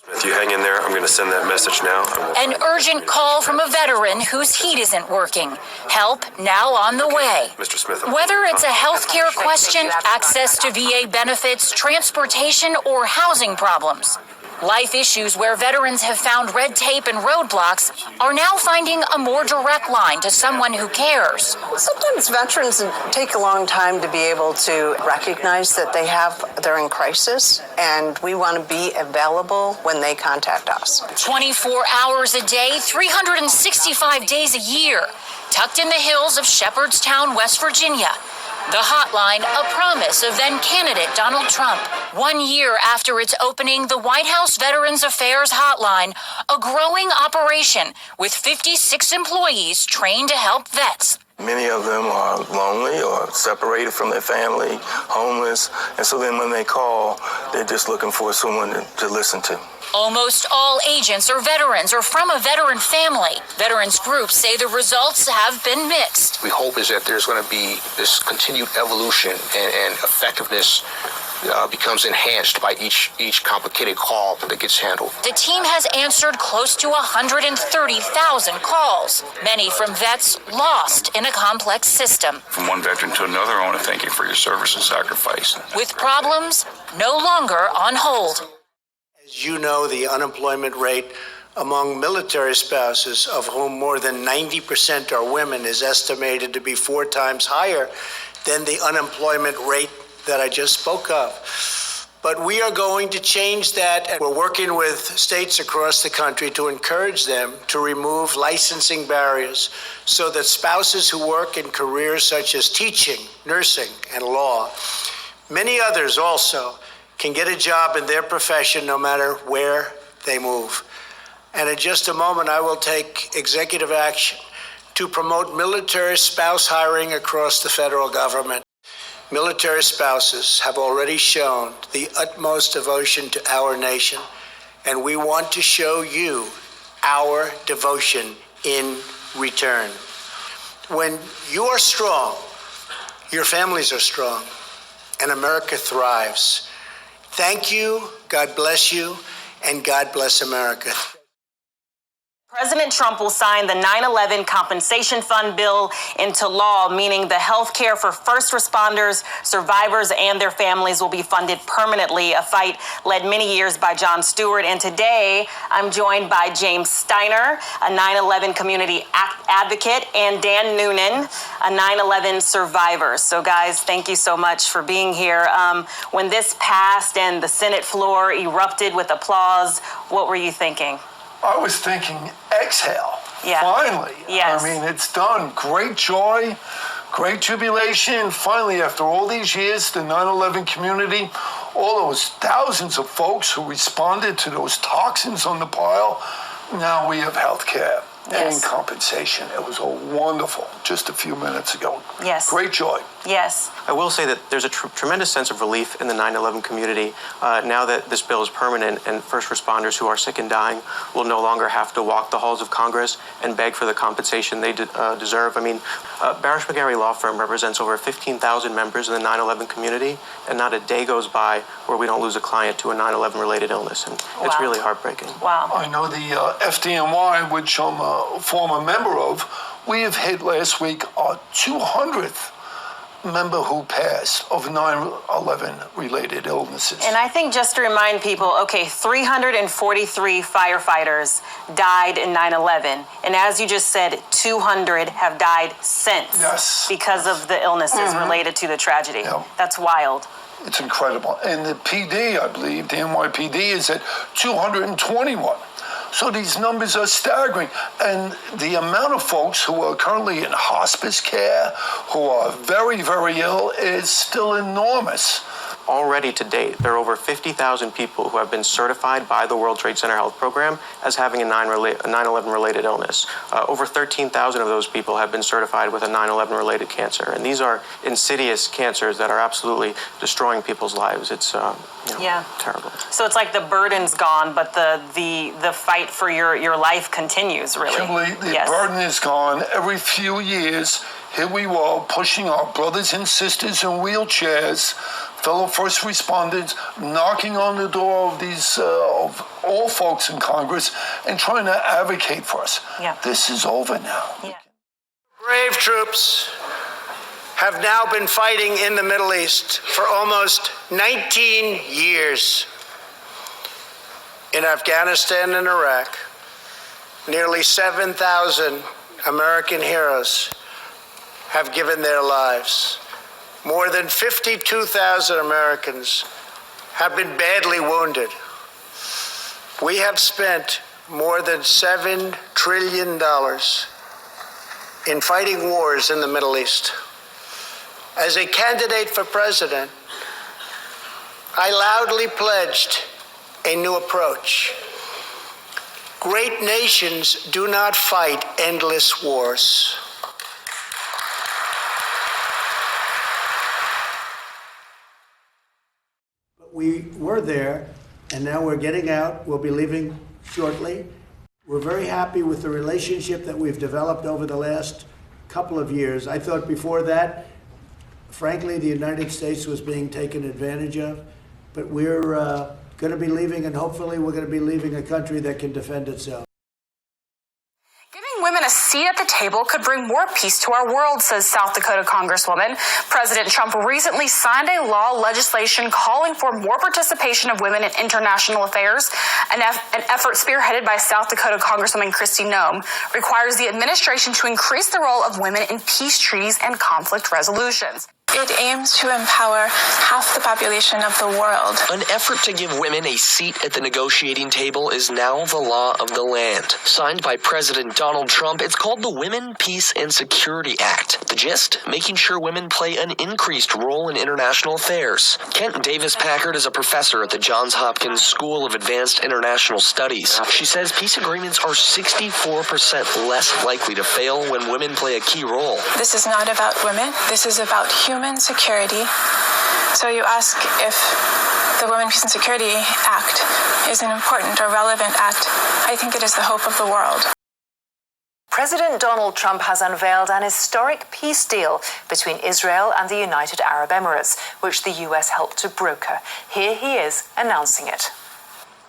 If you hang in there, I'm going to send that message now. An urgent call from a veteran whose heat isn't working. Help now on the way. Mr. Smith. Whether it's a health care question, access to VA benefits, transportation, or housing problems, life issues where veterans have found red tape and roadblocks are now finding a more direct line to someone who cares. Sometimes veterans take a long time to be able to recognize that they're in crisis, and we want to be available when they contact us. 24 hours a day, 365 days a year, tucked in the hills of Shepherdstown, West Virginia. The hotline, a promise of then-candidate Donald Trump. 1 year after its opening, the White House Veterans Affairs Hotline, a growing operation with 56 employees trained to help vets. Many of them are lonely or separated from their family, homeless, and so then when they call, they're just looking for someone to listen to. Almost all agents are veterans or from a veteran family. Veterans groups say the results have been mixed. We hope is that there's going to be this continued evolution and effectiveness becomes enhanced by each complicated call that gets handled. The team has answered close to 130,000 calls, many from vets lost in a complex system. From one veteran to another, I want to thank you for your service and sacrifice. With problems no longer on hold. As you know, the unemployment rate among military spouses, of whom more than 90% are women, is estimated to be 4 times higher than the unemployment rate that I just spoke of. But we are going to change that, and we're working with states across the country to encourage them to remove licensing barriers so that spouses who work in careers such as teaching, nursing, and law, many others also, can get a job in their profession no matter where they move. And in just a moment, I will take executive action to promote military spouse hiring across the federal government. Military spouses have already shown the utmost devotion to our nation, and we want to show you our devotion in return. When you are strong, your families are strong, and America thrives. Thank you, God bless you, and God bless America. President Trump will sign the 9/11 compensation fund bill into law, meaning the health care for first responders, survivors, and their families will be funded permanently, a fight led many years by Jon Stewart. And today, I'm joined by James Steiner, a 9/11 community advocate, and Dan Noonan, a 9/11 survivor. So guys, thank you so much for being here. When this passed and the Senate floor erupted with applause, what were you thinking? I was thinking, exhale. Yeah. Finally. Yes. I mean, it's done. Great joy, great jubilation. Finally, after all these years, the 9/11 community, all those thousands of folks who responded to those toxins on the pile, now we have health care and compensation. It was all wonderful just a few minutes ago. Yes. Great joy. Yes. I will say that there's a tremendous sense of relief in the 9/11 community now that this bill is permanent, and first responders who are sick and dying will no longer have to walk the halls of Congress and beg for the compensation they deserve. I mean, Barish McGarry Law Firm represents over 15,000 members in the 9/11 community, and not a day goes by where we don't lose a client to a 9/11 related illness, and it's really heartbreaking. Wow. I know the FDNY, which I'm a former member of, we have hit last week our 200th member who passed of 9/11 related illnesses. And I think just to remind people, okay, 343 firefighters died in 9/11. And as you just said, 200 have died since because of the illnesses related to the tragedy. Yeah. That's wild. It's incredible. And the PD, I believe, the NYPD is at 221. So these numbers are staggering. And the amount of folks who are currently in hospice care, who are very, very ill, is still enormous. Already to date, there are over 50,000 people who have been certified by the World Trade Center Health Program as having a 9/11 related illness. Over 13,000 of those people have been certified with a 9/11 related cancer. And these are insidious cancers that are absolutely destroying people's lives. It's terrible. So it's like the burden's gone, but the fight for your life continues, really. Kimberly, the burden is gone. Every few years, here we are pushing our brothers and sisters in wheelchairs, fellow first responders, knocking on the door of these of all folks in Congress and trying to advocate for us. Yeah. This is over now. Yeah. Brave troops have now been fighting in the Middle East for almost 19 years. In Afghanistan and Iraq, nearly 7,000 American heroes have given their lives. More than 52,000 Americans have been badly wounded. We have spent more than $7 trillion in fighting wars in the Middle East. As a candidate for president, I loudly pledged a new approach. Great nations do not fight endless wars. We were there, and now we're getting out. We'll be leaving shortly. We're very happy with the relationship that we've developed over the last couple of years. I thought before that, frankly, the United States was being taken advantage of, but we're going to be leaving, and hopefully we're going to be leaving a country that can defend itself. Giving women a seat at the table could bring more peace to our world, says South Dakota Congresswoman. President Trump recently signed a legislation calling for more participation of women in international affairs. An effort spearheaded by South Dakota Congresswoman Kristi Noem requires the administration to increase the role of women in peace treaties and conflict resolutions. It aims to empower half the population of the world. An effort to give women a seat at the negotiating table is now the law of the land. Signed by President Donald Trump, it's called the Women, Peace, and Security Act. The gist? Making sure women play an increased role in international affairs. Kent Davis-Packard is a professor at the Johns Hopkins School of Advanced International Studies. She says peace agreements are 64% less likely to fail when women play a key role. This is not about women. This is about human security. So you ask if the Women, Peace and Security Act is an important or relevant act. I think it is the hope of the world. President Donald Trump has unveiled an historic peace deal between Israel and the United Arab Emirates, which the U.S. helped to broker. Here he is announcing it.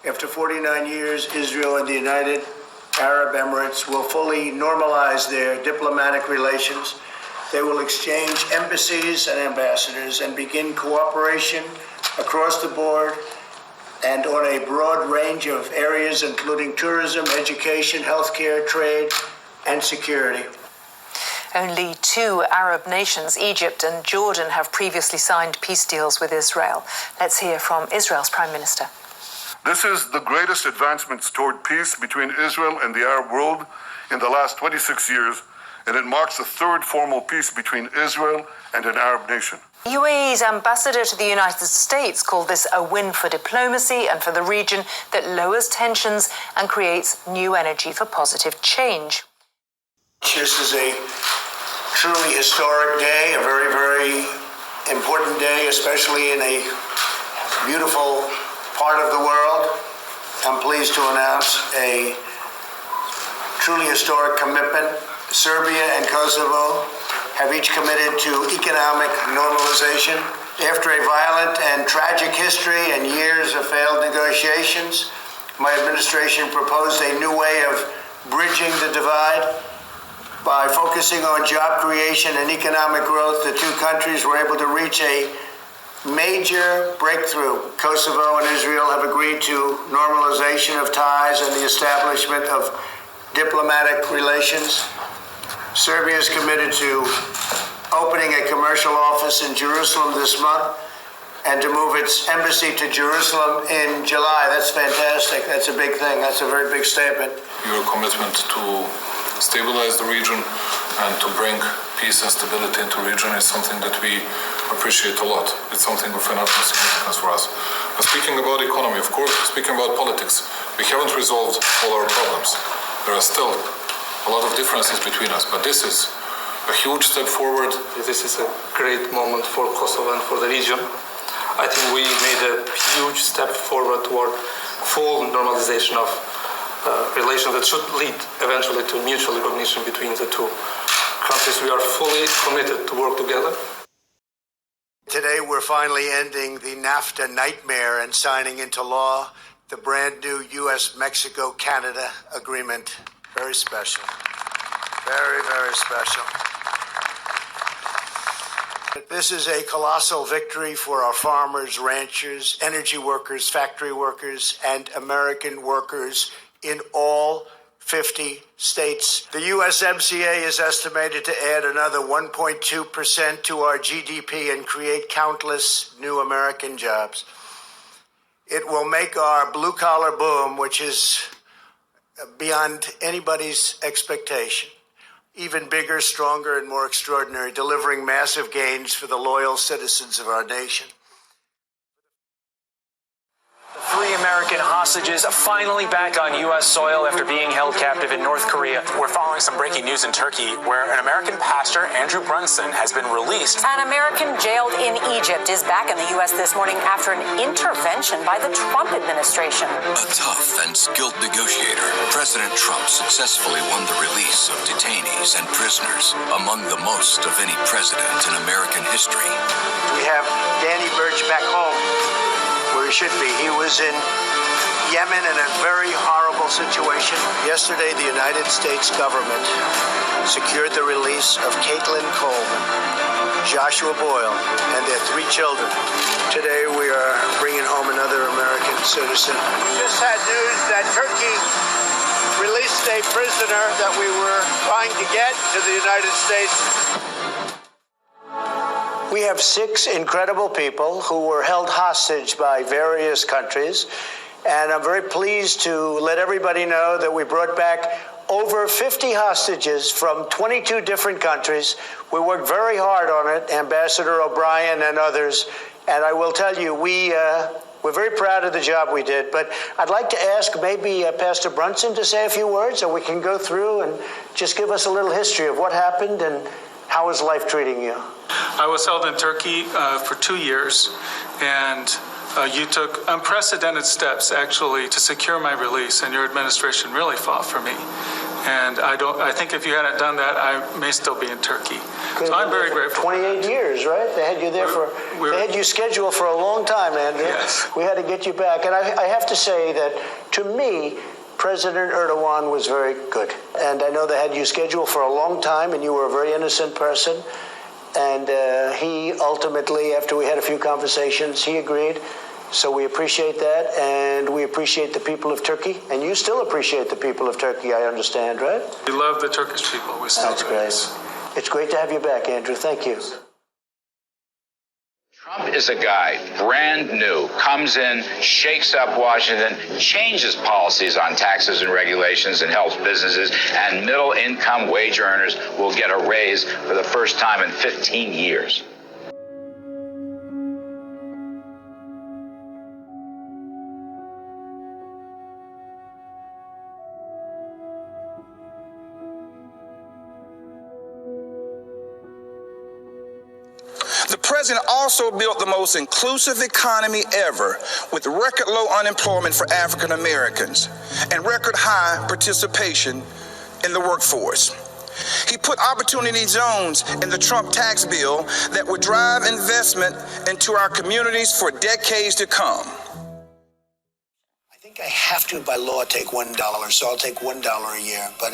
After 49 years, Israel and the United Arab Emirates will fully normalize their diplomatic relations. They will exchange embassies and ambassadors and begin cooperation across the board and on a broad range of areas, including tourism, education, healthcare, trade, and security. Only two Arab nations, Egypt and Jordan, have previously signed peace deals with Israel. Let's hear from Israel's Prime Minister. This is the greatest advancements toward peace between Israel and the Arab world in the last 26 years, and it marks the third formal peace between Israel and an Arab nation. UAE's ambassador to the United States called this a win for diplomacy and for the region that lowers tensions and creates new energy for positive change. This is a truly historic day, a very, very important day, especially in a beautiful part of the world. I'm pleased to announce a truly historic commitment. Serbia and Kosovo have each committed to economic normalization. After a violent and tragic history and years of failed negotiations, my administration proposed a new way of bridging the divide. By focusing on job creation and economic growth, the two countries were able to reach a major breakthrough. Kosovo and Israel have agreed to normalization of ties and the establishment of diplomatic relations. Serbia is committed to opening a commercial office in Jerusalem this month, and to move its embassy to Jerusalem in July. That's fantastic. That's a big thing. That's a very big statement. Your commitment to stabilize the region and to bring peace and stability into the region is something that we appreciate a lot. It's something of an utmost significance for us. And speaking about economy, of course, speaking about politics, we haven't resolved all our problems. There are still a lot of differences between us, but this is a huge step forward. This is a great moment for Kosovo and for the region. I think we made a huge step forward toward full normalization of relations that should lead eventually to mutual recognition between the two countries. We are fully committed to work together. Today, we're finally ending the NAFTA nightmare and signing into law the brand new U.S.-Mexico-Canada agreement. Very special. Very, very special. This is a colossal victory for our farmers, ranchers, energy workers, factory workers, and American workers in all 50 states. The USMCA is estimated to add another 1.2% to our GDP and create countless new American jobs. It will make our blue-collar boom, which is beyond anybody's expectation, even bigger, stronger, and more extraordinary, delivering massive gains for the loyal citizens of our nation. Three American hostages finally back on U.S. soil after being held captive in North Korea. We're following some breaking news in Turkey, where an American pastor, Andrew Brunson, has been released. An American jailed in Egypt is back in the U.S. this morning after an intervention by the Trump administration. A tough and skilled negotiator, President Trump successfully won the release of detainees and prisoners, among the most of any president in American history. We have Danny Burch back home, where he should be. He was in Yemen in a very horrible situation. Yesterday, the United States government secured the release of Caitlin Coleman, Joshua Boyle, and their 3 children. Today, we are bringing home another American citizen. Just had news that Turkey released a prisoner that we were trying to get to the United States. We have 6 incredible people who were held hostage by various countries, and I'm very pleased to let everybody know that we brought back over 50 hostages from 22 different countries. We worked very hard on it, Ambassador O'Brien and others, and I will tell you, we're very proud of the job we did, but I'd like to ask maybe Pastor Brunson to say a few words, so we can go through and just give us a little history of what happened and how is life treating you? I was held in Turkey for 2 years, and you took unprecedented steps, actually, to secure my release, and your administration really fought for me. And I think if you hadn't done that, I may still be in Turkey. So I'm very grateful. 28 years, right? They had you there they had you scheduled for a long time, Andrew. Yes. We had to get you back. And I have to say that, to me, President Erdogan was very good. And I know they had you scheduled for a long time, and you were a very innocent person. And he ultimately, after we had a few conversations, he agreed. So we appreciate that, and we appreciate the people of Turkey. And you still appreciate the people of Turkey, I understand, right? We love the Turkish people. We still That's great. It's great to have you back, Andrew. Thank you. Trump is a guy, brand new, comes in, shakes up Washington, changes policies on taxes and regulations, and helps businesses, and middle-income wage earners will get a raise for the first time in 15 years. The president also built the most inclusive economy ever, with record low unemployment for African Americans and record high participation in the workforce. He put opportunity zones in the Trump tax bill that would drive investment into our communities for decades to come. I think I have to, by law, take $1, so I'll take $1 a year, but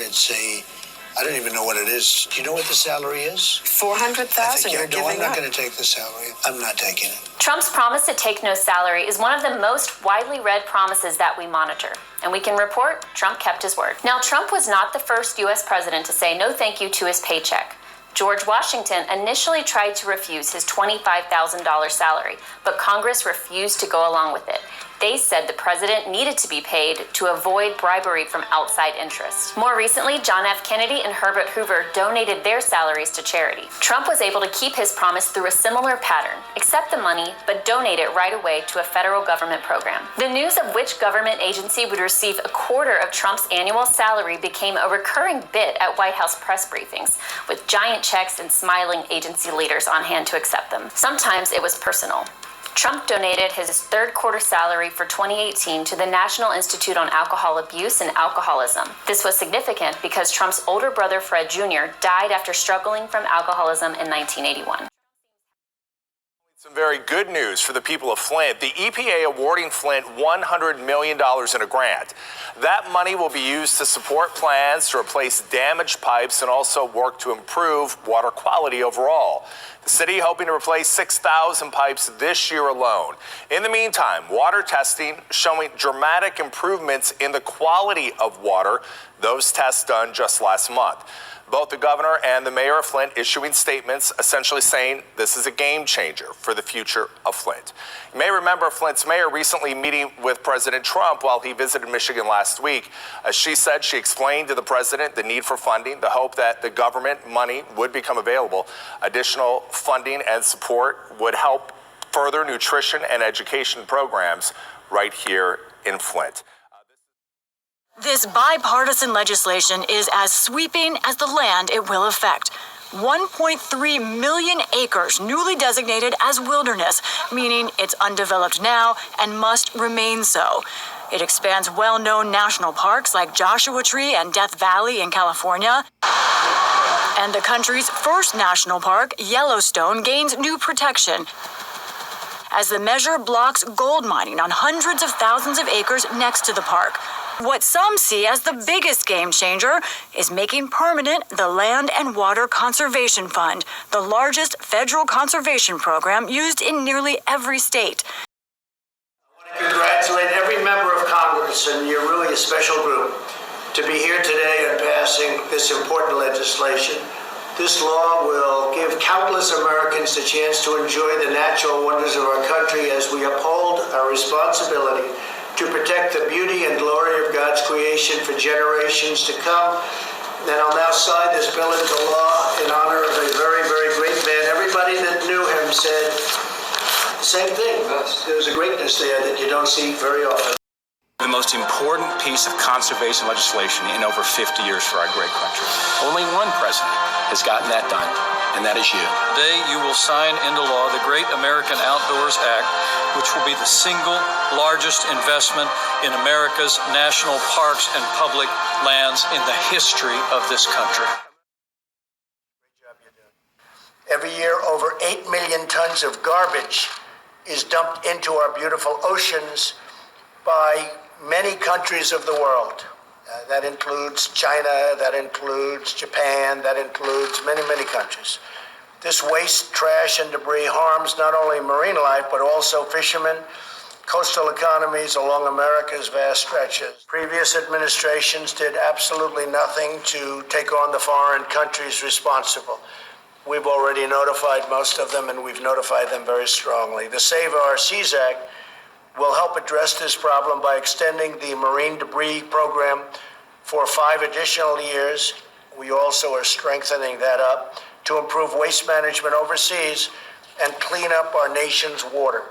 I don't even know what it is. Do you know what the salary is? $400,000 you're giving I'm not up. going to take the salary. I'm not taking it. Trump's promise to take no salary is one of the most widely read promises that we monitor. And we can report Trump kept his word. Now, Trump was not the first U.S. president to say no thank you to his paycheck. George Washington initially tried to refuse his $25,000 salary, but Congress refused to go along with it. They said the president needed to be paid to avoid bribery from outside interests. More recently, John F. Kennedy and Herbert Hoover donated their salaries to charity. Trump was able to keep his promise through a similar pattern, accept the money, but donate it right away to a federal government program. The news of which government agency would receive a quarter of Trump's annual salary became a recurring bit at White House press briefings, with giant checks and smiling agency leaders on hand to accept them. Sometimes it was personal. Trump donated his third quarter salary for 2018 to the National Institute on Alcohol Abuse and Alcoholism. This was significant because Trump's older brother, Fred Jr., died after struggling from alcoholism in 1981. Some very good news for the people of Flint. The EPA awarding Flint $100 million in a grant. That money will be used to support plans to replace damaged pipes and also work to improve water quality overall. The city hoping to replace 6,000 pipes this year alone. In the meantime, water testing showing dramatic improvements in the quality of water. Those tests done just last month. Both the governor and the mayor of Flint issuing statements essentially saying this is a game changer for the future of Flint. You may remember Flint's mayor recently meeting with President Trump while he visited Michigan last week. As she said, she explained to the president the need for funding, the hope that the government money would become available. Additional funding and support would help further nutrition and education programs right here in Flint. This bipartisan legislation is as sweeping as the land it will affect. 1.3 million acres newly designated as wilderness, meaning it's undeveloped now and must remain so. It expands well-known national parks like Joshua Tree and Death Valley in California. And the country's first national park, Yellowstone, gains new protection as the measure blocks gold mining on hundreds of thousands of acres next to the park. What some see as the biggest game changer is making permanent the Land and Water Conservation Fund, the largest federal conservation program used in nearly every state. I want to congratulate every member of Congress, and you're really a special group, to be here today and passing this important legislation. This law will give countless Americans the chance to enjoy the natural wonders of our country as we uphold our responsibility to protect the beauty and glory of God's creation for generations to come. And I'll now sign this bill into law in honor of a very, very great man. Everybody that knew him said the same thing. There's a greatness there that you don't see very often. The most important piece of conservation legislation in over 50 years for our great country. Only one president has gotten that done, and that is you. Today, you will sign into law the Great American Outdoors Act, which will be the single largest investment in America's national parks and public lands in the history of this country. Every year, over 8 million tons of garbage is dumped into our beautiful oceans by many countries of the world. That includes China, that includes Japan, that includes many, many countries. This waste, trash, and debris harms not only marine life, but also fishermen, coastal economies along America's vast stretches. Previous administrations did absolutely nothing to take on the foreign countries responsible. We've already notified most of them, and we've notified them very strongly. The Save Our Seas Act will help address this problem by extending the marine debris program for 5 additional years. We also are strengthening that up to improve waste management overseas and clean up our nation's water.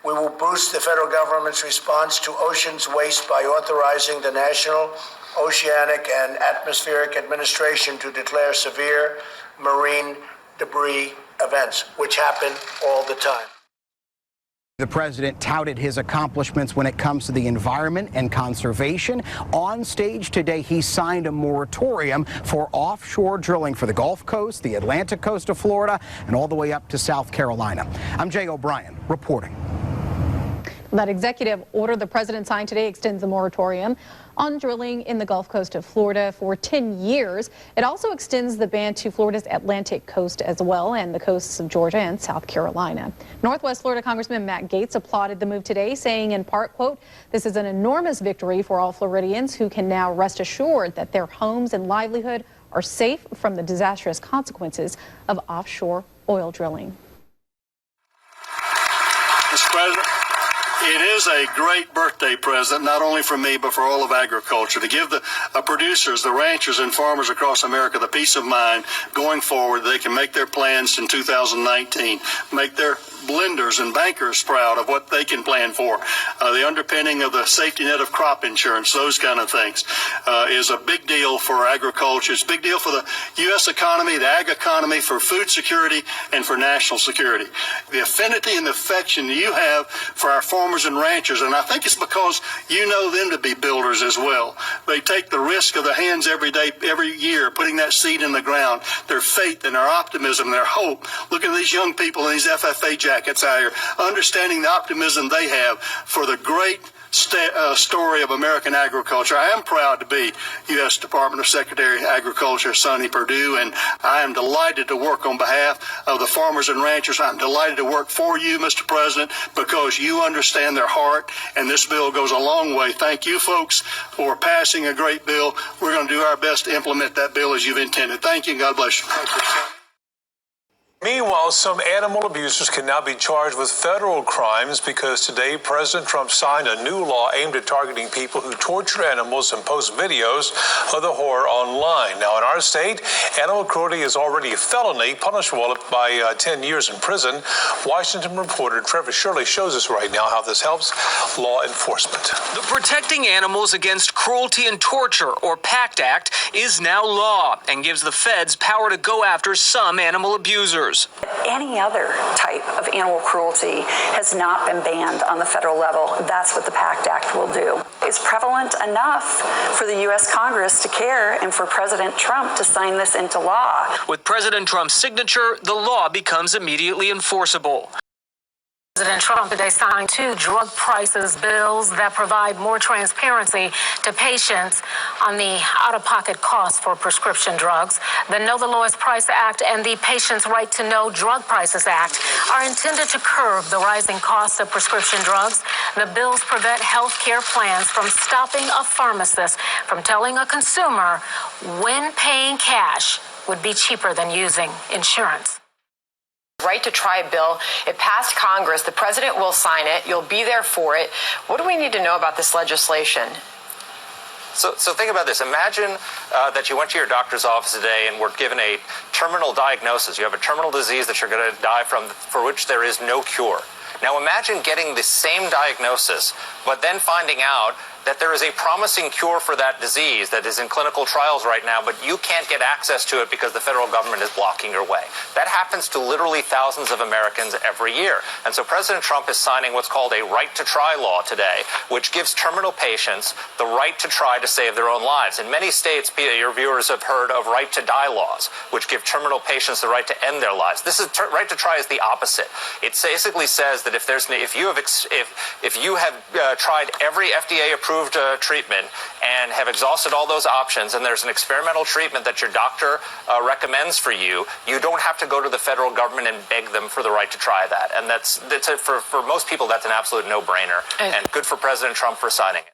We will boost the federal government's response to oceans waste by authorizing the National Oceanic and Atmospheric Administration to declare severe marine debris events, which happen all the time. The president touted his accomplishments when it comes to the environment and conservation. On stage today, he signed a moratorium for offshore drilling for the Gulf Coast, the Atlantic coast of Florida, and all the way up to South Carolina. I'm Jay O'Brien reporting. That executive order the president signed today extends the moratorium on drilling in the Gulf Coast of Florida for 10 years. It also extends the ban to Florida's Atlantic coast as well, and the coasts of Georgia and South Carolina. Northwest Florida Congressman Matt Gaetz applauded the move today, saying in part, quote, "This is an enormous victory for all Floridians who can now rest assured that their homes and livelihood are safe from the disastrous consequences of offshore oil drilling. Mr. President, it is a great birthday present, not only for me, but for all of agriculture, to give the producers, the ranchers and farmers across America the peace of mind going forward. They can make their plans in 2019, make their blenders and bankers proud of what they can plan for. The underpinning of the safety net of crop insurance, those kind of things, is a big deal for agriculture. It's a big deal for the U.S. economy, the ag economy, for food security, and for national security. The affinity and affection you have for our farmers and ranchers, and I think it's because you know them to be builders as well. They take the risk of their hands every day, every year, putting that seed in the ground, their faith and their optimism, their hope. Look at these young people in these FFA jackets out here, understanding the optimism they have for the great story of American agriculture. I am proud to be U.S. Department of Secretary of Agriculture Sonny Perdue, and I am delighted to work on behalf of the farmers and ranchers. I'm delighted to work for you, Mr. President, because you understand their heart, and this bill goes a long way. Thank you, folks, for passing a great bill. We're going to do our best to implement that bill as you've intended. Thank you, and God bless you. Thank you. Meanwhile, some animal abusers can now be charged with federal crimes because today President Trump signed a new law aimed at targeting people who torture animals and post videos of the horror online. Now, in our state, animal cruelty is already a felony, punishable by 10 years in prison. Washington reporter Trevor Shirley shows us right now how this helps law enforcement. The Protecting Animals Against Cruelty and Torture, or PACT Act, is now law and gives the feds power to go after some animal abusers. Any other type of animal cruelty has not been banned on the federal level. That's what the PACT Act will do. It's prevalent enough for the U.S. Congress to care and for President Trump to sign this into law. With President Trump's signature, the law becomes immediately enforceable. President Trump today signed 2 drug prices bills that provide more transparency to patients on the out-of-pocket costs for prescription drugs. The Know the Lowest Price Act and the Patients' Right to Know Drug Prices Act are intended to curb the rising costs of prescription drugs. The bills prevent health care plans from stopping a pharmacist from telling a consumer when paying cash would be cheaper than using insurance. Right to try bill. It passed Congress. The president will sign it. You'll be there for it. What do we need to know about this legislation? So think about this. Imagine that you went to your doctor's office today and were given a terminal diagnosis. You have a terminal disease that you're going to die from, for which there is no cure. Now imagine getting the same diagnosis, but then finding out that there is a promising cure for that disease that is in clinical trials right now, but you can't get access to it because the federal government is blocking your way. That happens to literally thousands of Americans every year. And so President Trump is signing what's called a right to try law today, which gives terminal patients the right to try to save their own lives. In many states, your viewers have heard of right to die laws, which give terminal patients the right to end their lives. This is right to try is the opposite. It basically says that if you have tried every FDA-approved treatment and have exhausted all those options, and there's an experimental treatment that your doctor recommends for you, you don't have to go to the federal government and beg them for the right to try that. And for most people, that's an absolute no-brainer. And good for President Trump for signing it.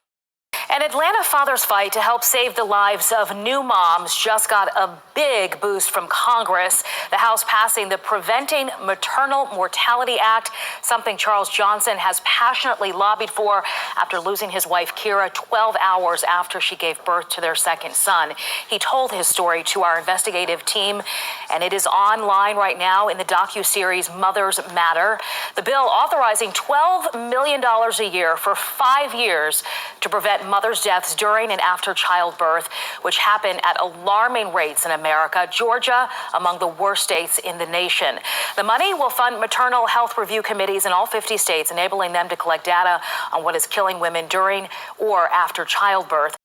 An Atlanta father's fight to help save the lives of new moms just got a big boost from Congress. The House passing the Preventing Maternal Mortality Act, something Charles Johnson has passionately lobbied for after losing his wife, Kira, 12 hours after she gave birth to their second son. He told his story to our investigative team, and it is online right now in the docuseries Mothers Matter. The bill authorizing $12 million a year for 5 years to prevent mothers' deaths during and after childbirth, which happen at alarming rates in America. Georgia, among the worst states in the nation. The money will fund maternal health review committees in all 50 states, enabling them to collect data on what is killing women during or after childbirth.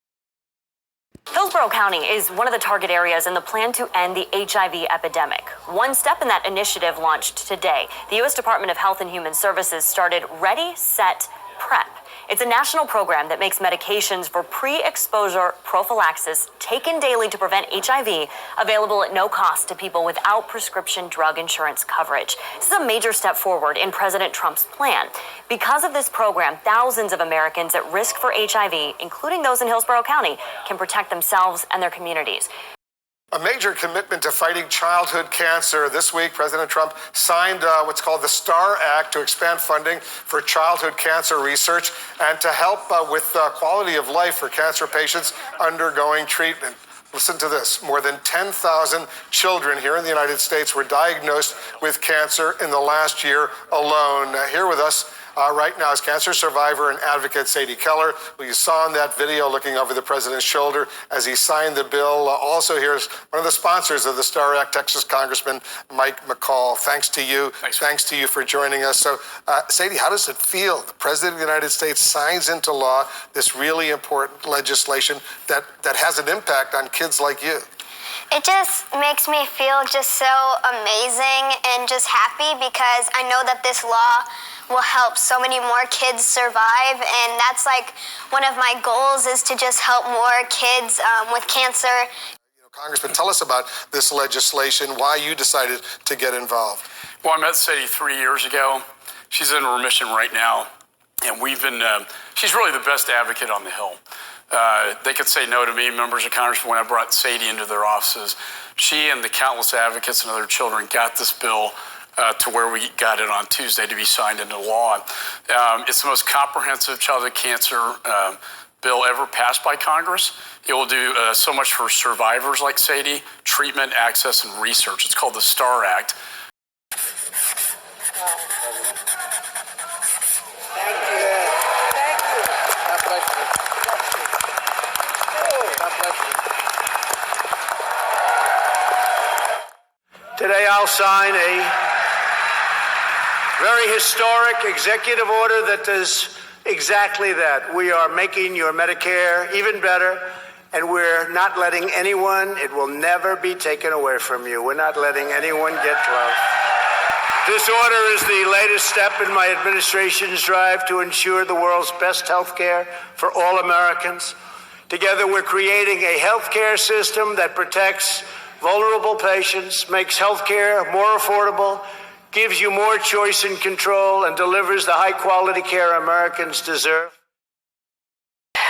Hillsborough County is one of the target areas in the plan to end the HIV epidemic. One step in that initiative launched today. The U.S. Department of Health and Human Services started Ready, Set, PrEP. It's a national program that makes medications for pre-exposure prophylaxis taken daily to prevent HIV available at no cost to people without prescription drug insurance coverage. This is a major step forward in President Trump's plan. Because of this program, thousands of Americans at risk for HIV, including those in Hillsborough County, can protect themselves and their communities. A major commitment to fighting childhood cancer. This week, President Trump signed what's called the STAR Act to expand funding for childhood cancer research and to help with quality of life for cancer patients undergoing treatment. Listen to this. More than 10,000 children here in the United States were diagnosed with cancer in the last year alone. Here with us right now is cancer survivor and advocate Sadie Keller, who you saw in that video looking over the president's shoulder as he signed the bill. Also here's one of the sponsors of the STAR Act, Texas Congressman Mike McCall. Thanks to you. Thanks to you for joining us. So, Sadie, how does it feel? The President of the United States signs into law this really important legislation that has an impact on kids like you. It just makes me feel just so amazing and just happy because I know that this law will help so many more kids survive, and that's like one of my goals is to just help more kids with cancer. Congressman, tell us about this legislation, why you decided to get involved. Well, I met Sadie 3 years ago. She's in remission right now, and we've been, she's really the best advocate on the Hill. They could say no to me, members of Congress, when I brought Sadie into their offices. She and the countless advocates and other children got this bill to where we got it on Tuesday to be signed into law. It's the most comprehensive childhood cancer bill ever passed by Congress. It will do so much for survivors like Sadie, treatment, access, and research. It's called the STAR Act. Today I'll sign a very historic executive order that does exactly that. We are making your Medicare even better, and we're not letting anyone, it will never be taken away from you. We're not letting anyone get close. This order is the latest step in my administration's drive to ensure the world's best health care for all Americans. Together, we're creating a health care system that protects vulnerable patients, makes health care more affordable, gives you more choice and control, and delivers the high-quality care Americans deserve.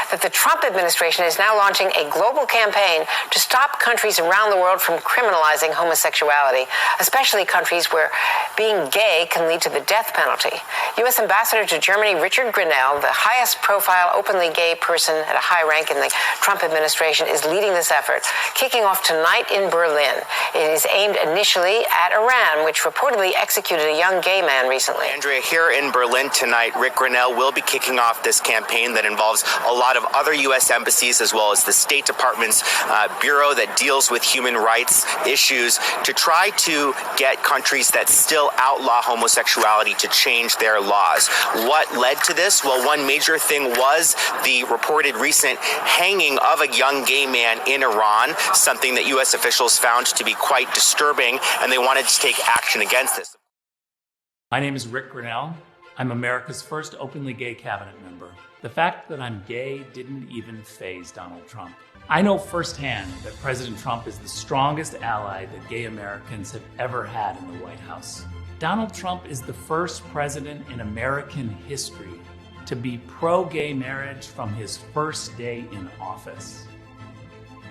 That the Trump administration is now launching a global campaign to stop countries around the world from criminalizing homosexuality, especially countries where being gay can lead to the death penalty. U.S. Ambassador to Germany Richard Grenell, the highest profile openly gay person at a high rank in the Trump administration, is leading this effort, kicking off tonight in Berlin. It is aimed initially at Iran, which reportedly executed a young gay man recently. Andrea, here in Berlin tonight, Rick Grenell will be kicking off this campaign that involves a lot of other U.S. embassies as well as the State Department's bureau that deals with human rights issues to try to get countries that still outlaw homosexuality to change their laws. What led to this? Well, one major thing was the reported recent hanging of a young gay man in Iran, something that U.S. officials found to be quite disturbing, and they wanted to take action against this. My name is Rick Grenell. I'm America's first openly gay cabinet member. The fact that I'm gay didn't even faze Donald Trump. I know firsthand that President Trump is the strongest ally that gay Americans have ever had in the White House. Donald Trump is the first president in American history to be pro-gay marriage from his first day in office.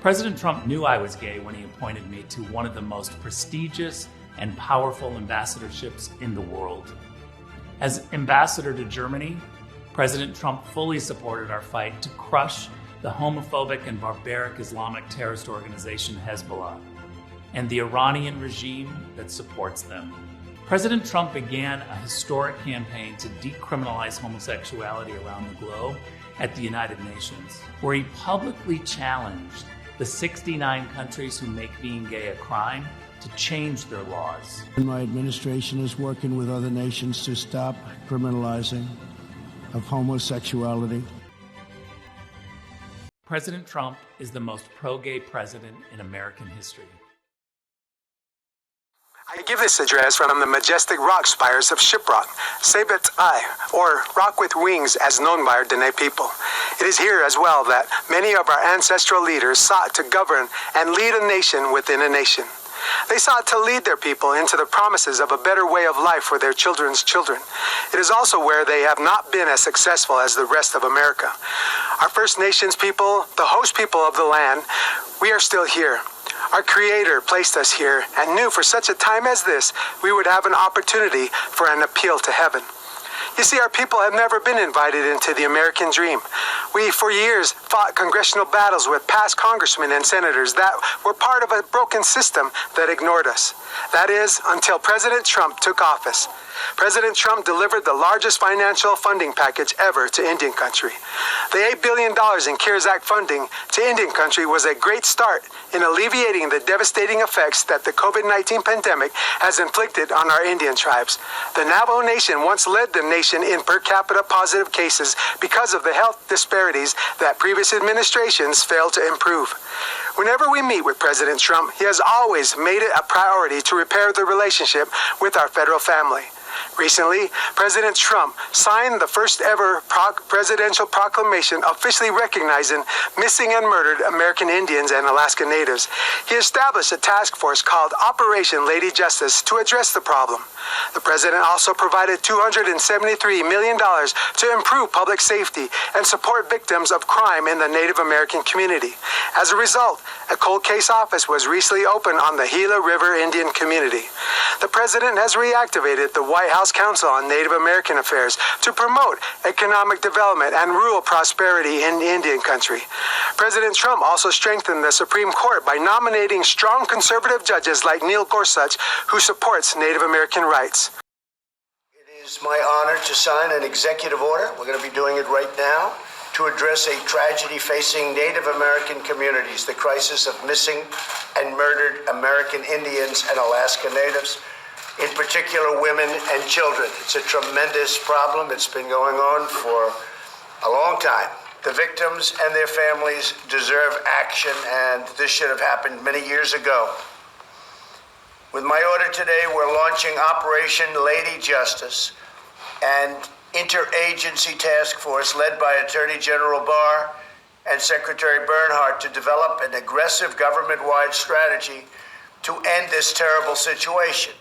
President Trump knew I was gay when he appointed me to one of the most prestigious and powerful ambassadorships in the world. As ambassador to Germany, President Trump fully supported our fight to crush the homophobic and barbaric Islamic terrorist organization Hezbollah and the Iranian regime that supports them. President Trump began a historic campaign to decriminalize homosexuality around the globe at the United Nations, where he publicly challenged the 69 countries who make being gay a crime to change their laws. My administration is working with other nations to stop criminalizing of homosexuality. President Trump is the most pro-gay president in American history. I give this address from the majestic rock spires of Shiprock, Sabet I, or Rock with Wings as known by our Dene people. It is here as well that many of our ancestral leaders sought to govern and lead a nation within a nation. They sought to lead their people into the promises of a better way of life for their children's children. It is also where they have not been as successful as the rest of America. Our First Nations people, the host people of the land, We are still here. Our Creator placed us here and knew for such a time as this, we would have an opportunity for an appeal to heaven. You see, our people have never been invited into the American dream. We, for years, fought congressional battles with past congressmen and senators that were part of a broken system that ignored us. That is, until President Trump took office. President Trump delivered the largest financial funding package ever to Indian country. The $8 billion in CARES Act funding to Indian country was a great start in alleviating the devastating effects that the COVID-19 pandemic has inflicted on our Indian tribes. The Navajo Nation once led the nation in per capita positive cases because of the health disparities that previous administrations failed to improve. Whenever we meet with President Trump, he has always made it a priority to repair the relationship with our federal family. Recently, President Trump signed the first ever presidential proclamation officially recognizing missing and murdered American Indians and Alaska Natives. He established a task force called Operation Lady Justice to address the problem. The president also provided $273 million to improve public safety and support victims of crime in the Native American community. As a result, a cold case office was recently opened on the Gila River Indian community. The president has reactivated the White House Council on Native American Affairs to promote economic development and rural prosperity in Indian country. President Trump also strengthened the Supreme Court by nominating strong conservative judges like Neil Gorsuch, who supports Native American rights. It is my honor to sign an executive order. We're going to be doing it right now to address a tragedy facing Native American communities, the crisis of missing and murdered American Indians and Alaska Natives, in particular women and children. It's a tremendous problem. It's been going on for a long time. The victims and their families deserve action, and this should have happened many years ago. With my order today, we're launching Operation Lady Justice, an interagency task force led by Attorney General Barr and Secretary Bernhardt to develop an aggressive government-wide strategy to end this terrible situation.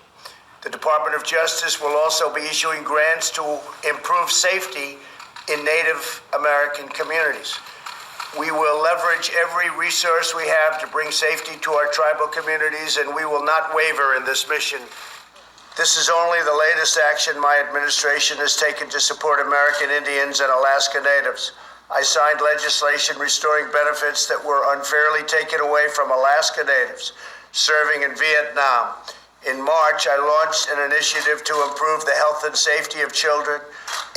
The Department of Justice will also be issuing grants to improve safety in Native American communities. We will leverage every resource we have to bring safety to our tribal communities, and we will not waver in this mission. This is only the latest action my administration has taken to support American Indians and Alaska Natives. I signed legislation restoring benefits that were unfairly taken away from Alaska Natives serving in Vietnam. In March, I launched an initiative to improve the health and safety of children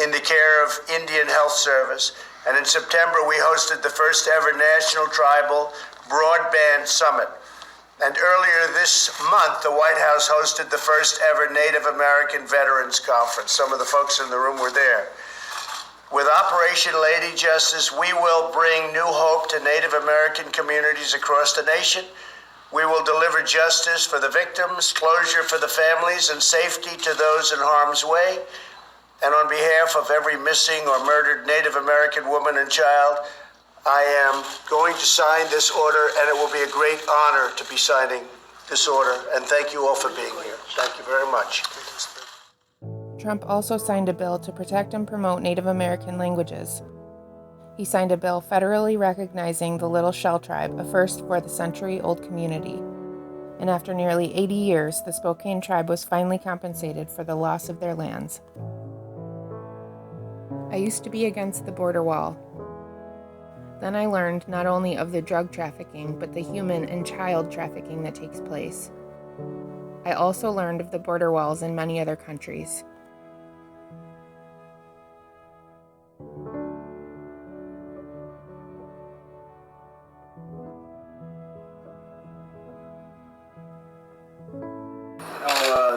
in the care of Indian Health Service. And in September, we hosted the first ever National Tribal Broadband Summit. And earlier this month, the White House hosted the first ever Native American Veterans Conference. Some of the folks in the room were there. With Operation Lady Justice, we will bring new hope to Native American communities across the nation. We will deliver justice for the victims, closure for the families, and safety to those in harm's way. And on behalf of every missing or murdered Native American woman and child, I am going to sign this order, and it will be a great honor to be signing this order. And thank you all for being here. Thank you very much. Trump also signed a bill to protect and promote Native American languages. He signed a bill federally recognizing the Little Shell Tribe, a first for the century-old community. And after nearly 80 years, the Spokane tribe was finally compensated for the loss of their lands. I used to be against the border wall. Then I learned not only of the drug trafficking, but the human and child trafficking that takes place. I also learned of the border walls in many other countries.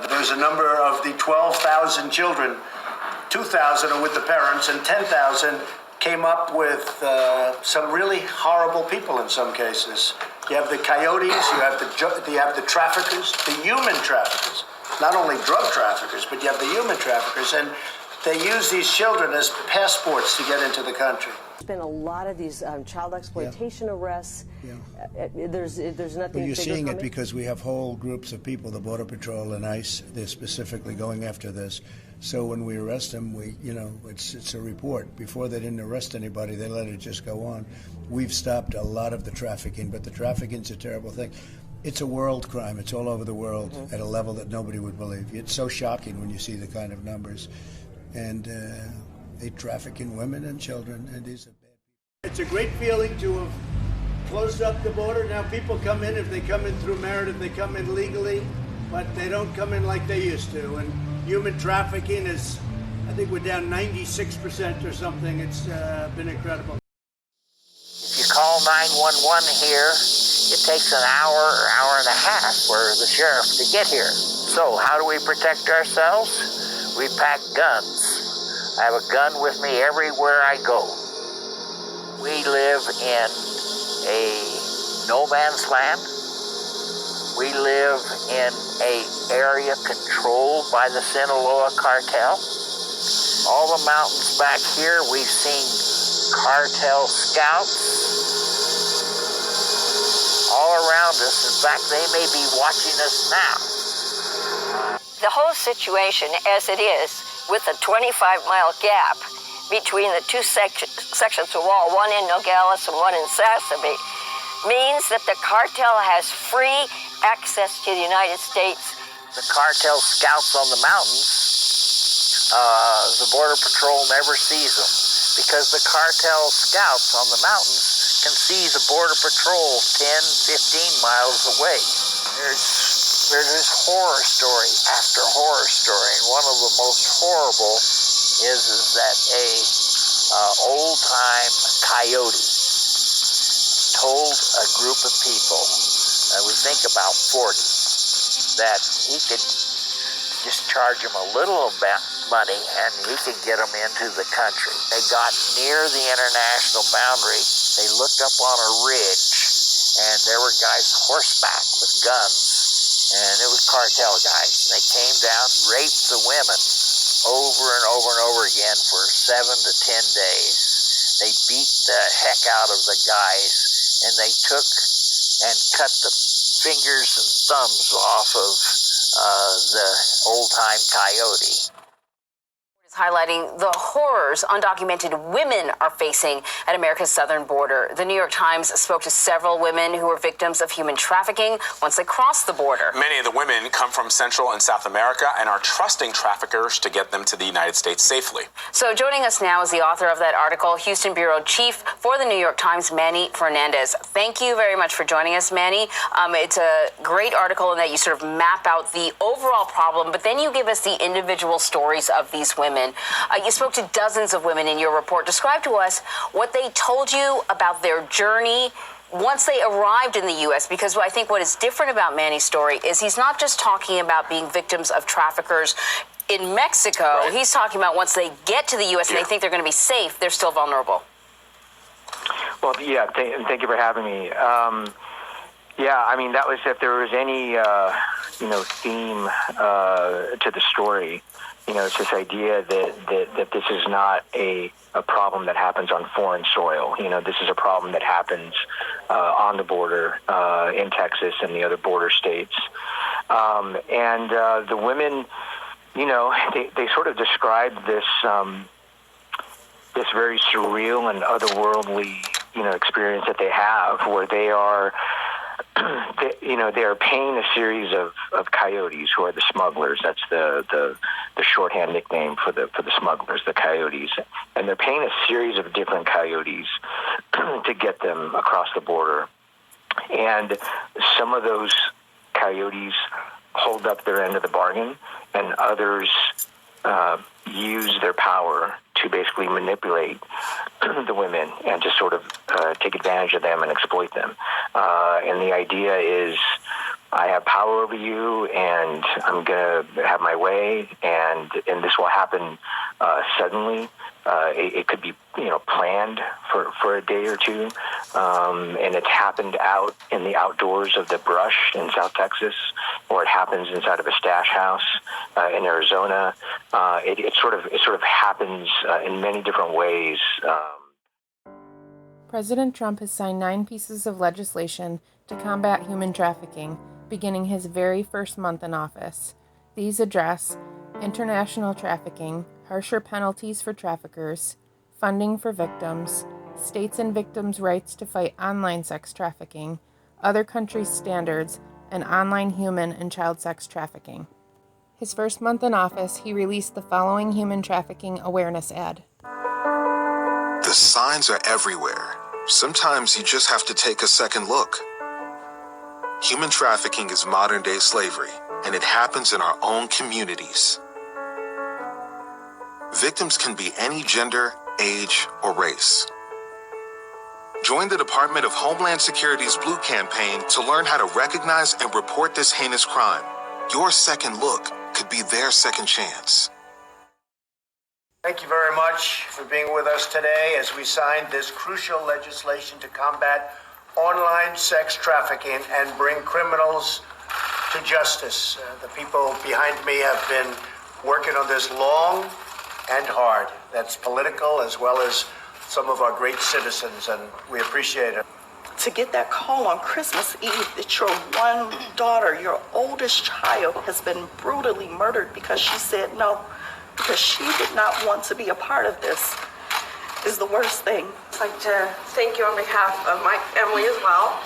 There's a number of the 12,000 children, 2,000 are with the parents, and 10,000 came up with some really horrible people in some cases. You have the coyotes, you have the traffickers, the human traffickers, not only drug traffickers, but you have the human traffickers. And They use these children as passports to get into the country. There's been a lot of these child exploitation arrests. There's nothing. Well, you're seeing it because we have whole groups of people, the Border Patrol and ICE, they're specifically going after this. So when we arrest them, it's a report. Before they didn't arrest anybody, they let it just go on. We've stopped a lot of the trafficking, but the trafficking's a terrible thing. It's a world crime. It's all over the world at a level that nobody would believe. It's so shocking when you see the kind of numbers. And they traffic in women and children, and these are bad people. It's a great feeling to have closed up the border. Now people come in, if they come in through merit, if they come in legally, but they don't come in like they used to. And human trafficking is, I think we're down 96% or something. It's been incredible. If you call 911 here, it takes an hour or hour and a half for the sheriff to get here. So how do we protect ourselves? We pack guns. I have a gun with me everywhere I go. We live in a no man's land. We live in an area controlled by the Sinaloa cartel. All the mountains back here, we've seen cartel scouts all around us. In fact, they may be watching us now. The whole situation as it is, with a 25-mile gap between the two sections of wall, one in Nogales and one in Sassabee, means that the cartel has free access to the United States. The cartel scouts on the mountains, the Border Patrol never sees them because the cartel scouts on the mountains can see the Border Patrol 10, 15 miles away. There's this horror story after horror story, and one of the most horrible is that a old-time coyote told a group of people, we think about 40, that he could just charge them a little money and he could get them into the country. They got near the international boundary. They looked up on a ridge, and there were guys horseback with guns. And it was cartel guys. They came down, raped the women over and over and over again for 7 to 10 days. They beat the heck out of the guys, and they took and cut the fingers and thumbs off of the old-time coyote. Highlighting the horrors undocumented women are facing at America's southern border. The New York Times spoke to several women who were victims of human trafficking once they crossed the border. Many of the women come from Central and South America and are trusting traffickers to get them to the United States safely. So joining us now is the author of that article, Houston Bureau Chief for the New York Times, Manny Fernandez. Thank you very much for joining us, Manny. It's a great article in that you sort of map out the overall problem, but then you give us the individual stories of these women. You spoke to dozens of women in your report. Describe to us what they told you about their journey once they arrived in the U.S., because I think what is different about Manny's story is he's not just talking about being victims of traffickers in Mexico. Right. He's talking about once they get to the U.S. and they think they're going to be safe, they're still vulnerable. Well, yeah, thank you for having me. Yeah, I mean, that was, if there was any, theme to the story, it's this idea that this is not a problem that happens on foreign soil. This is a problem that happens on the border in Texas and the other border states. And the women, they sort of described this this very surreal and otherworldly, experience that they have, where they are. They are paying a series of coyotes, who are the smugglers. That's the shorthand nickname for the smugglers, the coyotes. And they're paying a series of different coyotes to get them across the border. And some of those coyotes hold up their end of the bargain, and others use their power to basically manipulate the women and just sort of take advantage of them and exploit them. And the idea is, I have power over you, and I'm going to have my way, and this will happen suddenly. It could be, planned for a day or two, and it's happened out in the outdoors of the brush in South Texas, or it happens inside of a stash house. in Arizona. It sort of happens in many different ways. President Trump has signed 9 pieces of legislation to combat human trafficking, beginning his very first month in office. These address international trafficking, harsher penalties for traffickers, funding for victims, states and victims' rights to fight online sex trafficking, other countries' standards, and online human and child sex trafficking. His first month in office, he released the following human trafficking awareness ad. The signs are everywhere. Sometimes you just have to take a second look. Human trafficking is modern-day slavery, and it happens in our own communities. Victims can be any gender, age, or race. Join the Department of Homeland Security's Blue Campaign to learn how to recognize and report this heinous crime. Your second look could be their second chance. Thank you very much for being with us today as we signed this crucial legislation to combat online sex trafficking and bring criminals to justice. The people behind me have been working on this long and hard. That's political as well as some of our great citizens, and we appreciate it. To get that call on Christmas Eve that your one daughter, your oldest child, has been brutally murdered because she said no, because she did not want to be a part of this, is the worst thing. I'd like to thank you on behalf of my family as well.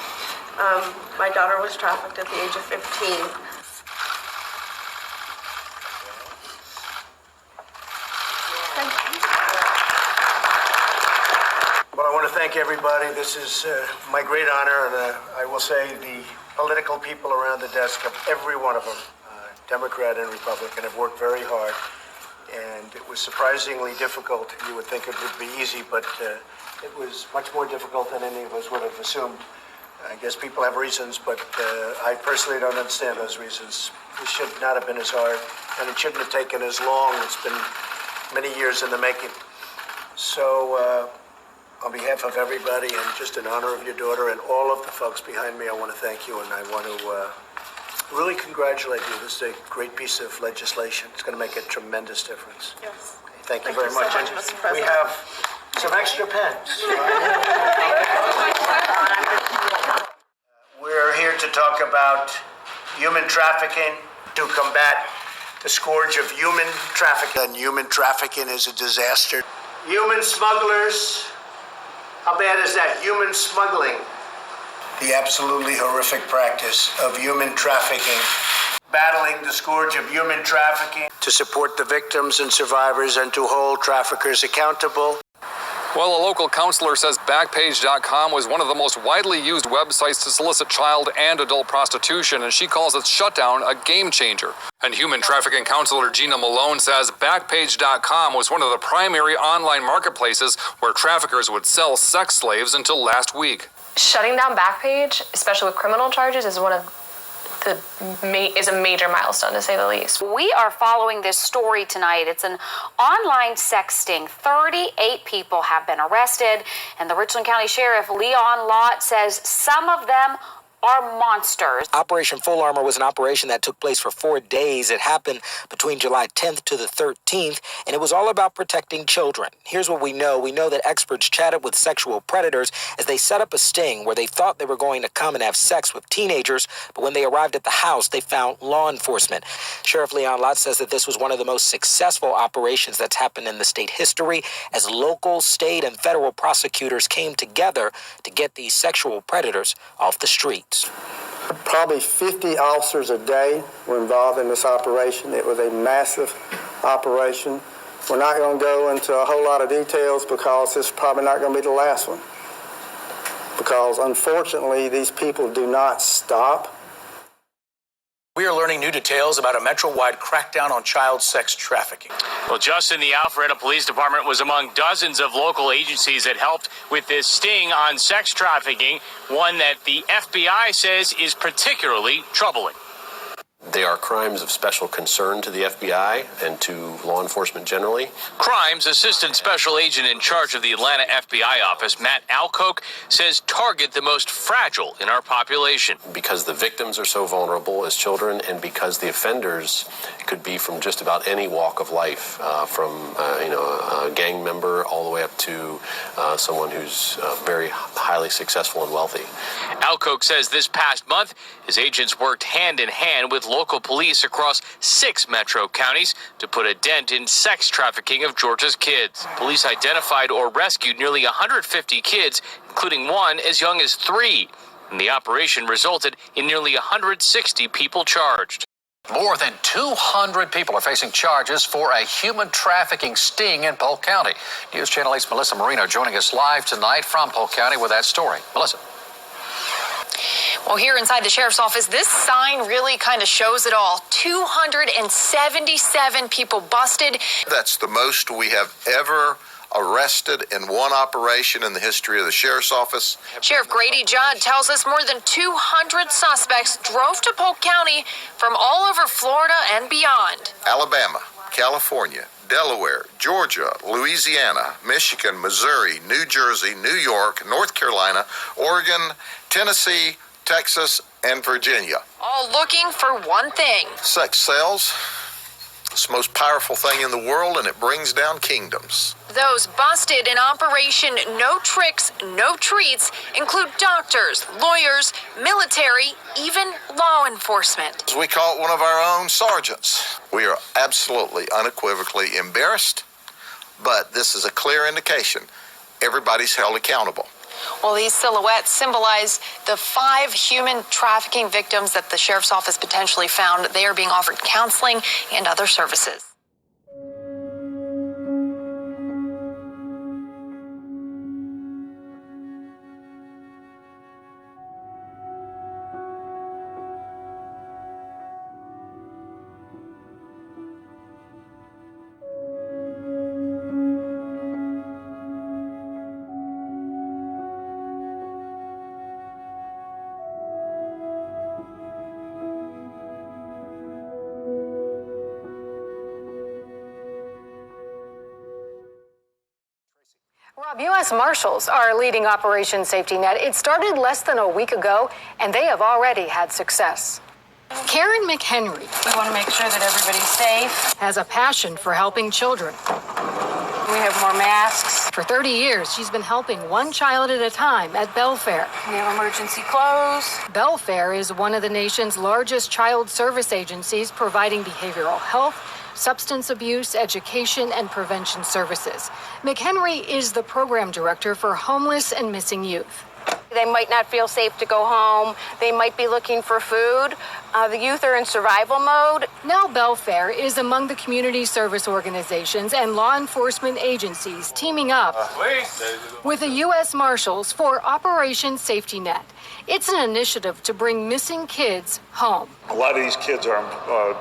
My daughter was trafficked at the age of 15. Well, I want to thank everybody. This is my great honor, and I will say the political people around the desk, of every one of them, Democrat and Republican, have worked very hard. And it was surprisingly difficult. You would think it would be easy, but it was much more difficult than any of us would have assumed. I guess people have reasons, but I personally don't understand those reasons. It should not have been as hard, and it shouldn't have taken as long. It's been many years in the making. So, on behalf of everybody, and just in honor of your daughter and all of the folks behind me, I want to thank you, and I want to really congratulate you. This is a great piece of legislation. It's going to make a tremendous difference. Yes. Thank you very much. So much, Mr. President. We have some extra pens. We're here to talk about human trafficking, to combat the scourge of human trafficking. And human trafficking is a disaster. Human smugglers, how bad is that? Human smuggling. The absolutely horrific practice of human trafficking, battling the scourge of human trafficking, to support the victims and survivors and to hold traffickers accountable. Well, a local counselor says Backpage.com was one of the most widely used websites to solicit child and adult prostitution, and she calls its shutdown a game changer. And human trafficking counselor Gina Malone says Backpage.com was one of the primary online marketplaces where traffickers would sell sex slaves until last week. Shutting down Backpage, especially with criminal charges, is a major milestone, to say the least. We are following this story tonight. It's an online sex sting. 38 people have been arrested, and the Richland County Sheriff Leon Lott says some of them are monsters. Operation Full Armor was an operation that took place for 4 days. It happened between July 10th to the 13th, and it was all about protecting children. Here's what we know. We know that experts chatted with sexual predators as they set up a sting where they thought they were going to come and have sex with teenagers, but when they arrived at the house, they found law enforcement. Sheriff Leon Lott says that this was one of the most successful operations that's happened in the state history as local, state, and federal prosecutors came together to get these sexual predators off the street. Probably 50 officers a day were involved in this operation. It was a massive operation. We're not going to go into a whole lot of details because it's probably not going to be the last one. Because unfortunately, these people do not stop. We are learning new details about a metro-wide crackdown on child sex trafficking. Well, Justin, the Alpharetta Police Department was among dozens of local agencies that helped with this sting on sex trafficking, one that the FBI says is particularly troubling. They are crimes of special concern to the FBI and to law enforcement generally. Crimes Assistant Special Agent in charge of the Atlanta FBI office, Matt Alcoke, says target the most fragile in our population. Because the victims are so vulnerable as children, and because the offenders could be from just about any walk of life, from a gang member all the way up to someone who's very highly successful and wealthy. Alcoke says this past month, his agents worked hand in hand with local police across 6 metro counties to put a dent in sex trafficking of Georgia's kids. Police identified or rescued nearly 150 kids, including one as young as 3. And the operation resulted in nearly 160 people charged. More than 200 people are facing charges for a human trafficking sting in Polk County. News Channel 8's Melissa Marino joining us live tonight from Polk County with that story. Melissa. Well, here inside the sheriff's office, this sign really kind of shows it all. 277 people busted. That's the most we have ever arrested in one operation in the history of the sheriff's office. Sheriff Grady Judd tells us more than 200 suspects drove to Polk County from all over Florida and beyond. Alabama, California, Delaware, Georgia, Louisiana, Michigan, Missouri, New Jersey, New York, North Carolina, Oregon, Tennessee, Texas, and Virginia. All looking for one thing. Sex sells. It's the most powerful thing in the world, and it brings down kingdoms. Those busted in Operation No Tricks, No Treats include doctors, lawyers, military, even law enforcement. We caught one of our own sergeants. We are absolutely, unequivocally embarrassed, but this is a clear indication everybody's held accountable. Well, these silhouettes symbolize the 5 human trafficking victims that the sheriff's office potentially found. They are being offered counseling and other services. Rob, U.S. Marshals are leading Operation Safety Net. It started less than a week ago, and they have already had success. Karen McHenry, We want to make sure that everybody's safe. has a passion for helping children. We have more masks. For 30 years, she's been helping one child at a time at Belfair. We have emergency clothes. Belfair is one of the nation's largest child service agencies providing behavioral health, substance abuse, education, and prevention services. McHenry is the program director for homeless and missing youth. They might not feel safe to go home. They might be looking for food. The youth are in survival mode. Now Belfair is among the community service organizations and law enforcement agencies teaming up with the U.S. Marshals for Operation Safety Net. It's an initiative to bring missing kids home. A lot of these kids are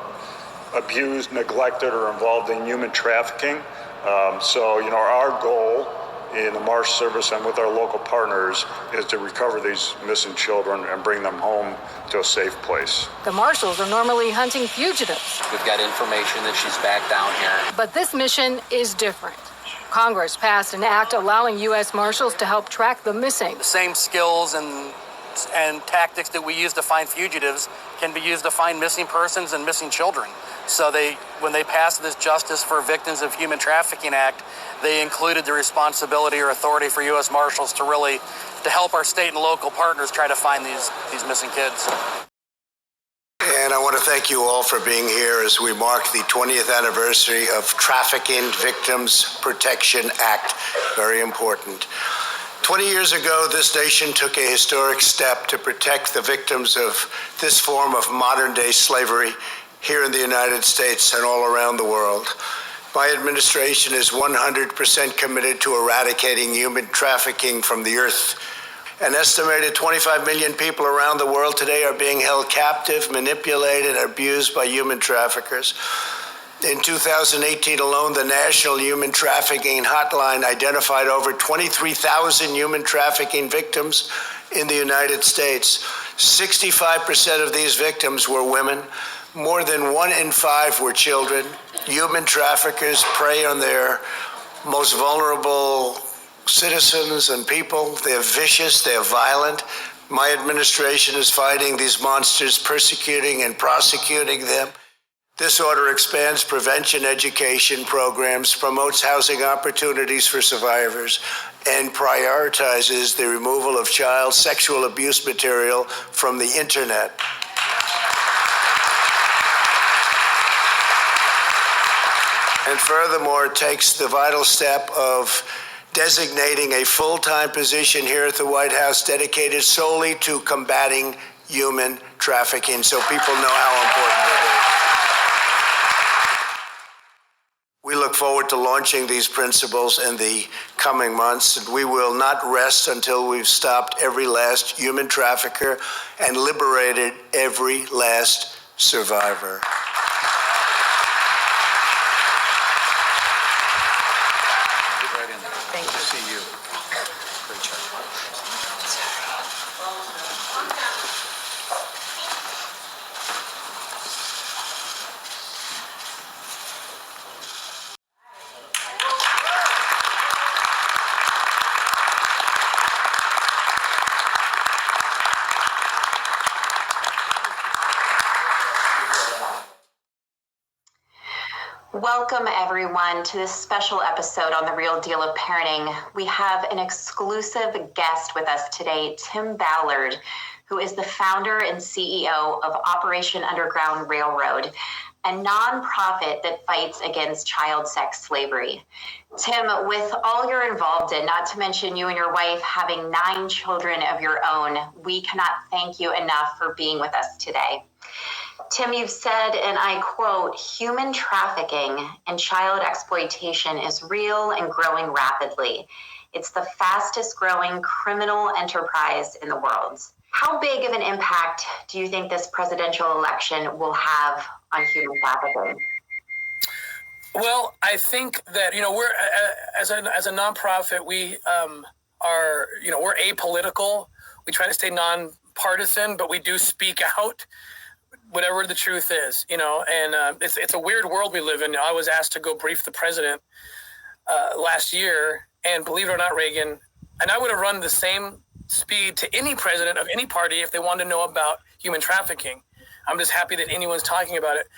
abused, neglected, or involved in human trafficking. Our goal in the Marsh Service and with our local partners is to recover these missing children and bring them home to a safe place. The Marshals are normally hunting fugitives. We've got information that she's back down here. But this mission is different. Congress passed an act allowing U.S. Marshals to help track the missing. The same skills and tactics that we use to find fugitives can be used to find missing persons and missing children. So when they passed this Justice for Victims of Human Trafficking Act, they included the responsibility or authority for U.S. Marshals to help our state and local partners try to find these missing kids. And I want to thank you all for being here as we mark the 20th anniversary of Trafficking Victims Protection Act. Very important. 20 years ago, this nation took a historic step to protect the victims of this form of modern-day slavery here in the United States and all around the world. My administration is 100% committed to eradicating human trafficking from the earth. An estimated 25 million people around the world today are being held captive, manipulated, and abused by human traffickers. In 2018 alone, the National Human Trafficking Hotline identified over 23,000 human trafficking victims in the United States. 65% of these victims were women. More than 1 in 5 were children. Human traffickers prey on their most vulnerable citizens and people. They're vicious, they're violent. My administration is fighting these monsters, persecuting and prosecuting them. This order expands prevention education programs, promotes housing opportunities for survivors, and prioritizes the removal of child sexual abuse material from the internet. And furthermore, it takes the vital step of designating a full-time position here at the White House dedicated solely to combating human trafficking, so people know how important it is. We look forward to launching these principles in the coming months, and we will not rest until we've stopped every last human trafficker and liberated every last survivor. Thank you. See you. Great job. Welcome, everyone, to this special episode on The Real Deal of Parenting. We have an exclusive guest with us today, Tim Ballard, who is the founder and CEO of Operation Underground Railroad, a nonprofit that fights against child sex slavery. Tim, with all you're involved in, not to mention you and your wife having 9 children of your own, we cannot thank you enough for being with us today. Tim, you've said, and I quote, "Human trafficking and child exploitation is real and growing rapidly. It's the fastest growing criminal enterprise in the world." How big of an impact do you think this presidential election will have on human trafficking? Well, I think that, we're as a nonprofit, we are, we're apolitical. We try to stay nonpartisan, but we do speak out, whatever the truth is, and it's a weird world we live in. I was asked to go brief the president last year, and believe it or not, Reagan, and I would have run the same speed to any president of any party if they wanted to know about human trafficking. I'm just happy that anyone's talking about it.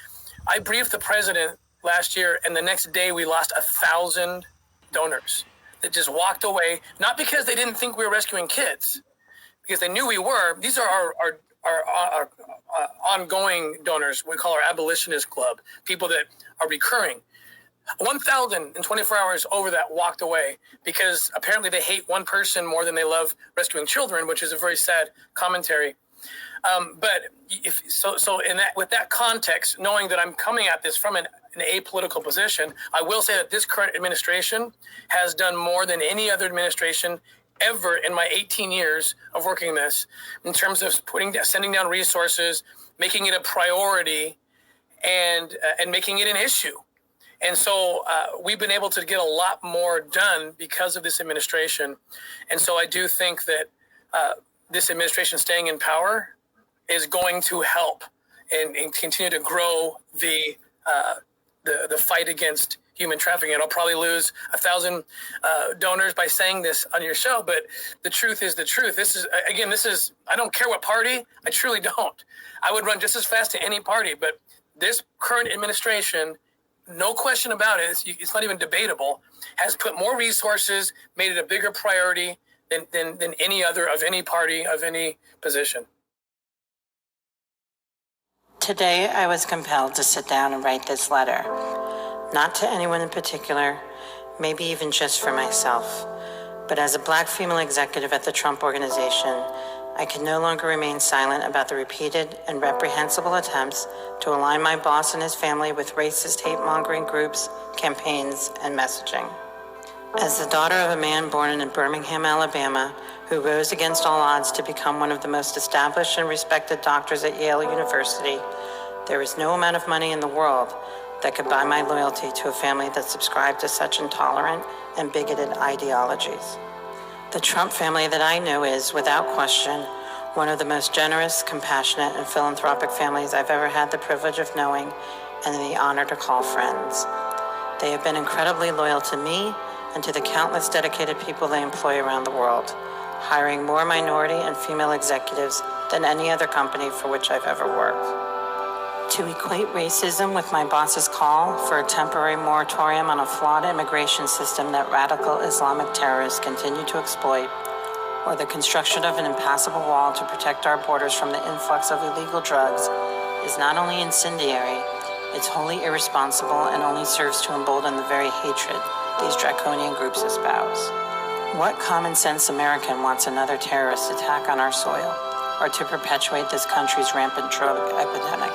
I briefed the president last year, and the next day we lost 1,000 donors that just walked away, not because they didn't think we were rescuing kids, because they knew we were. These are our ongoing donors. We call our abolitionist club, people that are recurring. 1,000 in 24 hours over that walked away because apparently they hate one person more than they love rescuing children, which is a very sad commentary. But with that context, knowing that I'm coming at this from an apolitical position, I will say that this current administration has done more than any other administration ever in my 18 years of working this, in terms of sending down resources, making it a priority, and making it an issue. And so we've been able to get a lot more done because of this administration. And so I do think that this administration staying in power is going to help and continue to grow the fight against human trafficking. And I'll probably lose 1,000 donors by saying this on your show, but the truth is the truth. This is, I don't care what party, I truly don't. I would run just as fast to any party, but this current administration, no question about it, it's not even debatable, has put more resources, made it a bigger priority than any other of any party, of any position. Today, I was compelled to sit down and write this letter. Not to anyone in particular, maybe even just for myself, but as a Black female executive at the Trump Organization, I can no longer remain silent about the repeated and reprehensible attempts to align my boss and his family with racist hate-mongering groups, campaigns, and messaging. As the daughter of a man born in Birmingham, Alabama, who rose against all odds to become one of the most established and respected doctors at Yale University, there is no amount of money in the world that could buy my loyalty to a family that subscribed to such intolerant and bigoted ideologies. The Trump family that I know is, without question, one of the most generous, compassionate, and philanthropic families I've ever had the privilege of knowing and the honor to call friends. They have been incredibly loyal to me and to the countless dedicated people they employ around the world, hiring more minority and female executives than any other company for which I've ever worked. To equate racism with my boss's call for a temporary moratorium on a flawed immigration system that radical Islamic terrorists continue to exploit, or the construction of an impassable wall to protect our borders from the influx of illegal drugs, is not only incendiary, it's wholly irresponsible and only serves to embolden the very hatred these draconian groups espouse. What common sense American wants another terrorist attack on our soil, or to perpetuate this country's rampant drug epidemic?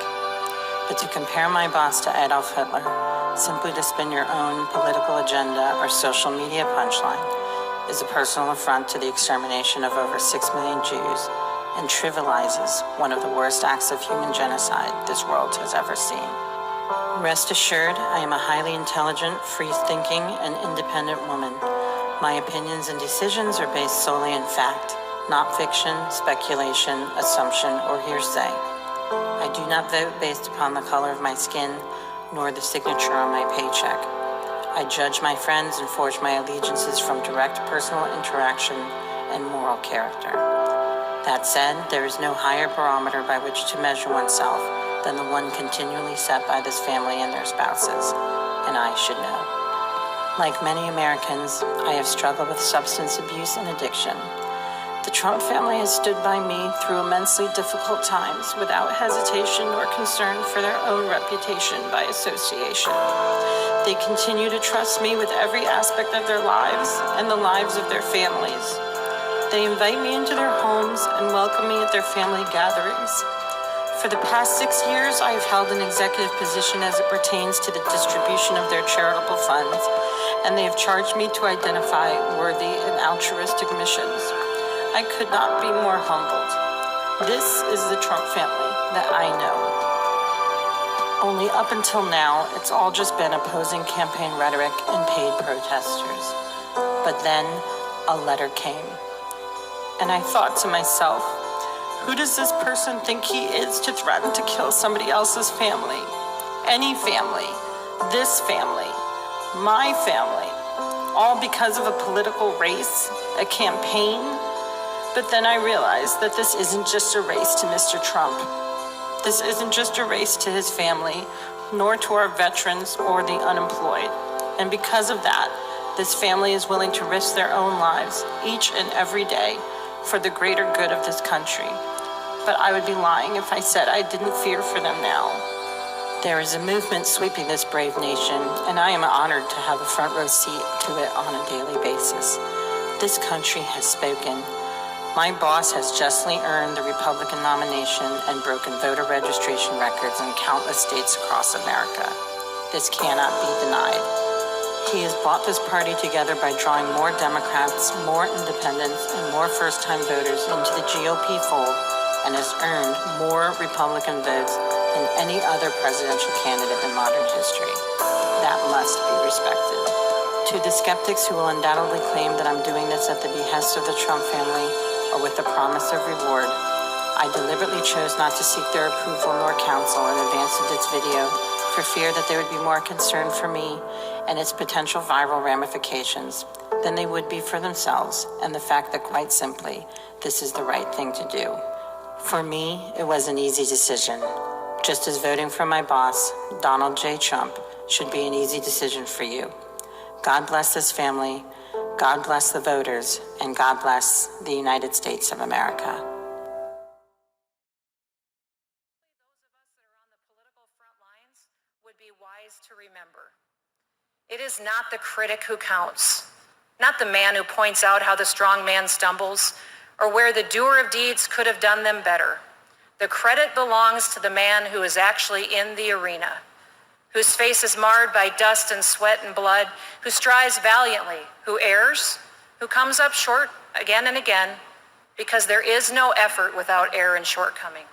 But to compare my boss to Adolf Hitler, simply to spin your own political agenda or social media punchline, is a personal affront to the extermination of over 6 million Jews and trivializes one of the worst acts of human genocide this world has ever seen. Rest assured, I am a highly intelligent, free-thinking, and independent woman. My opinions and decisions are based solely in fact, not fiction, speculation, assumption, or hearsay. I do not vote based upon the color of my skin, nor the signature on my paycheck. I judge my friends and forge my allegiances from direct personal interaction and moral character. That said, there is no higher barometer by which to measure oneself than the one continually set by this family and their spouses, and I should know. Like many Americans, I have struggled with substance abuse and addiction. The Trump family has stood by me through immensely difficult times without hesitation or concern for their own reputation by association. They continue to trust me with every aspect of their lives and the lives of their families. They invite me into their homes and welcome me at their family gatherings. For the past 6 years, I have held an executive position as it pertains to the distribution of their charitable funds, and they have charged me to identify worthy and altruistic missions. I could not be more humbled. This is the Trump family that I know. Only up until now, it's all just been opposing campaign rhetoric and paid protesters. But then, a letter came. And I thought to myself, who does this person think he is to threaten to kill somebody else's family? Any family. This family. My family. All because of a political race, a campaign. But then I realized that this isn't just a race to Mr. Trump. This isn't just a race to his family, nor to our veterans or the unemployed. And because of that, this family is willing to risk their own lives each and every day for the greater good of this country. But I would be lying if I said I didn't fear for them now. There is a movement sweeping this brave nation, and I am honored to have a front row seat to it on a daily basis. This country has spoken. My boss has justly earned the Republican nomination and broken voter registration records in countless states across America. This cannot be denied. He has brought this party together by drawing more Democrats, more independents, and more first-time voters into the GOP fold, and has earned more Republican votes than any other presidential candidate in modern history. That must be respected. To the skeptics who will undoubtedly claim that I'm doing this at the behest of the Trump family or with the promise of reward, I deliberately chose not to seek their approval nor counsel in advance of this video for fear that they would be more concerned for me and its potential viral ramifications than they would be for themselves and the fact that, quite simply, this is the right thing to do. For me, it was an easy decision, just as voting for my boss, Donald J. Trump, should be an easy decision for you. God bless this family, God bless the voters, and God bless the United States of America. Those of us that are on the political front lines would be wise to remember. It is not the critic who counts, not the man who points out how the strong man stumbles, or where the doer of deeds could have done them better. The credit belongs to the man who is actually in the arena, whose face is marred by dust and sweat and blood, who strives valiantly, who errs, who comes up short again and again, because there is no effort without error and shortcoming,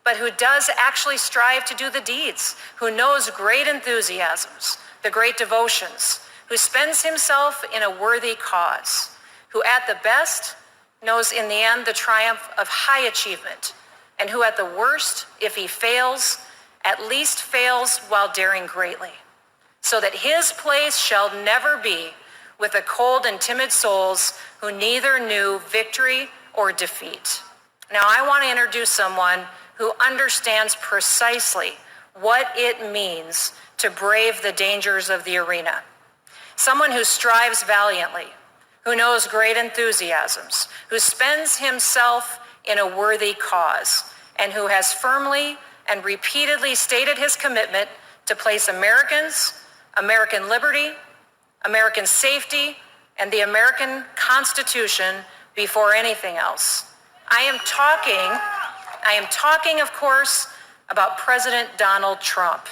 but who does actually strive to do the deeds, who knows great enthusiasms, the great devotions, who spends himself in a worthy cause, who at the best knows in the end the triumph of high achievement, and who at the worst, if he fails, at least fails while daring greatly, so that his place shall never be with the cold and timid souls who neither knew victory or defeat. Now I want to introduce someone who understands precisely what it means to brave the dangers of the arena. Someone who strives valiantly, who knows great enthusiasms, who spends himself in a worthy cause, and who has firmly and repeatedly stated his commitment to place Americans, American liberty, American safety, and the American Constitution before anything else. I am talking, of course, about President Donald Trump.